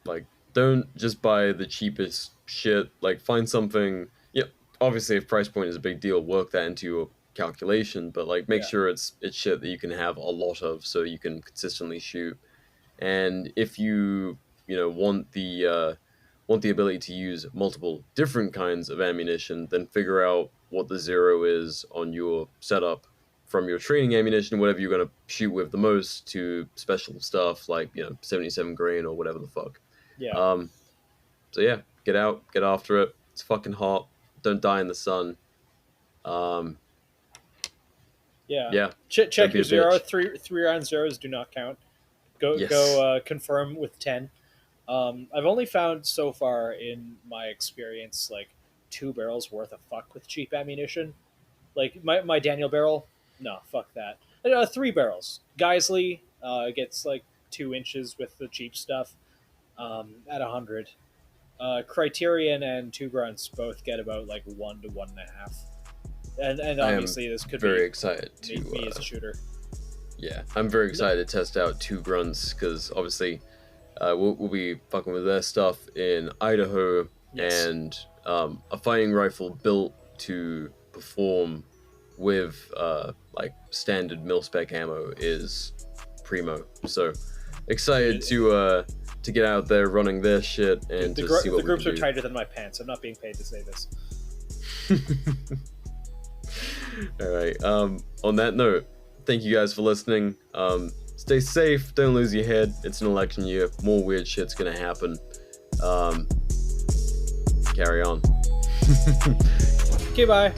Like, don't just buy the cheapest shit. Like, find something. Yeah, obviously, if price point is a big deal, work that into your calculation. But like, make Yeah. sure it's shit that you can have a lot of, so you can consistently shoot. And if you want the ability to use multiple different kinds of ammunition, then figure out what the zero is on your setup, from your training ammunition, whatever you're going to shoot with the most, to special stuff like 77 grain or whatever the fuck. Yeah. So yeah, get out, get after it. It's fucking hot. Don't die in the sun. Yeah. Yeah. Check Don't be your a zero. bitch. Three round zeros do not count. Go Yes. confirm with 10. I've only found so far in my experience like 2 barrels worth of fuck with cheap ammunition. Like my Daniel barrel, no, fuck that. 3 barrels. Geisley gets like 2 inches with the cheap stuff at 100. Criterion and 2 Grunts both get about like 1 to 1.5. And I am obviously this could very be excited to me as a shooter. yeah, I'm very excited to test out 2 Grunts, because obviously we'll be fucking with their stuff in Idaho. Yes. And a fighting rifle built to perform with like standard mil-spec ammo is primo. So excited to get out there running their shit and to see what The groups we are can tighter than my pants. I'm not being paid to say this. do. All right. On that note, thank you guys for listening. Stay safe. Don't lose your head. It's an election year. More weird shit's gonna happen. Carry on. Okay, bye.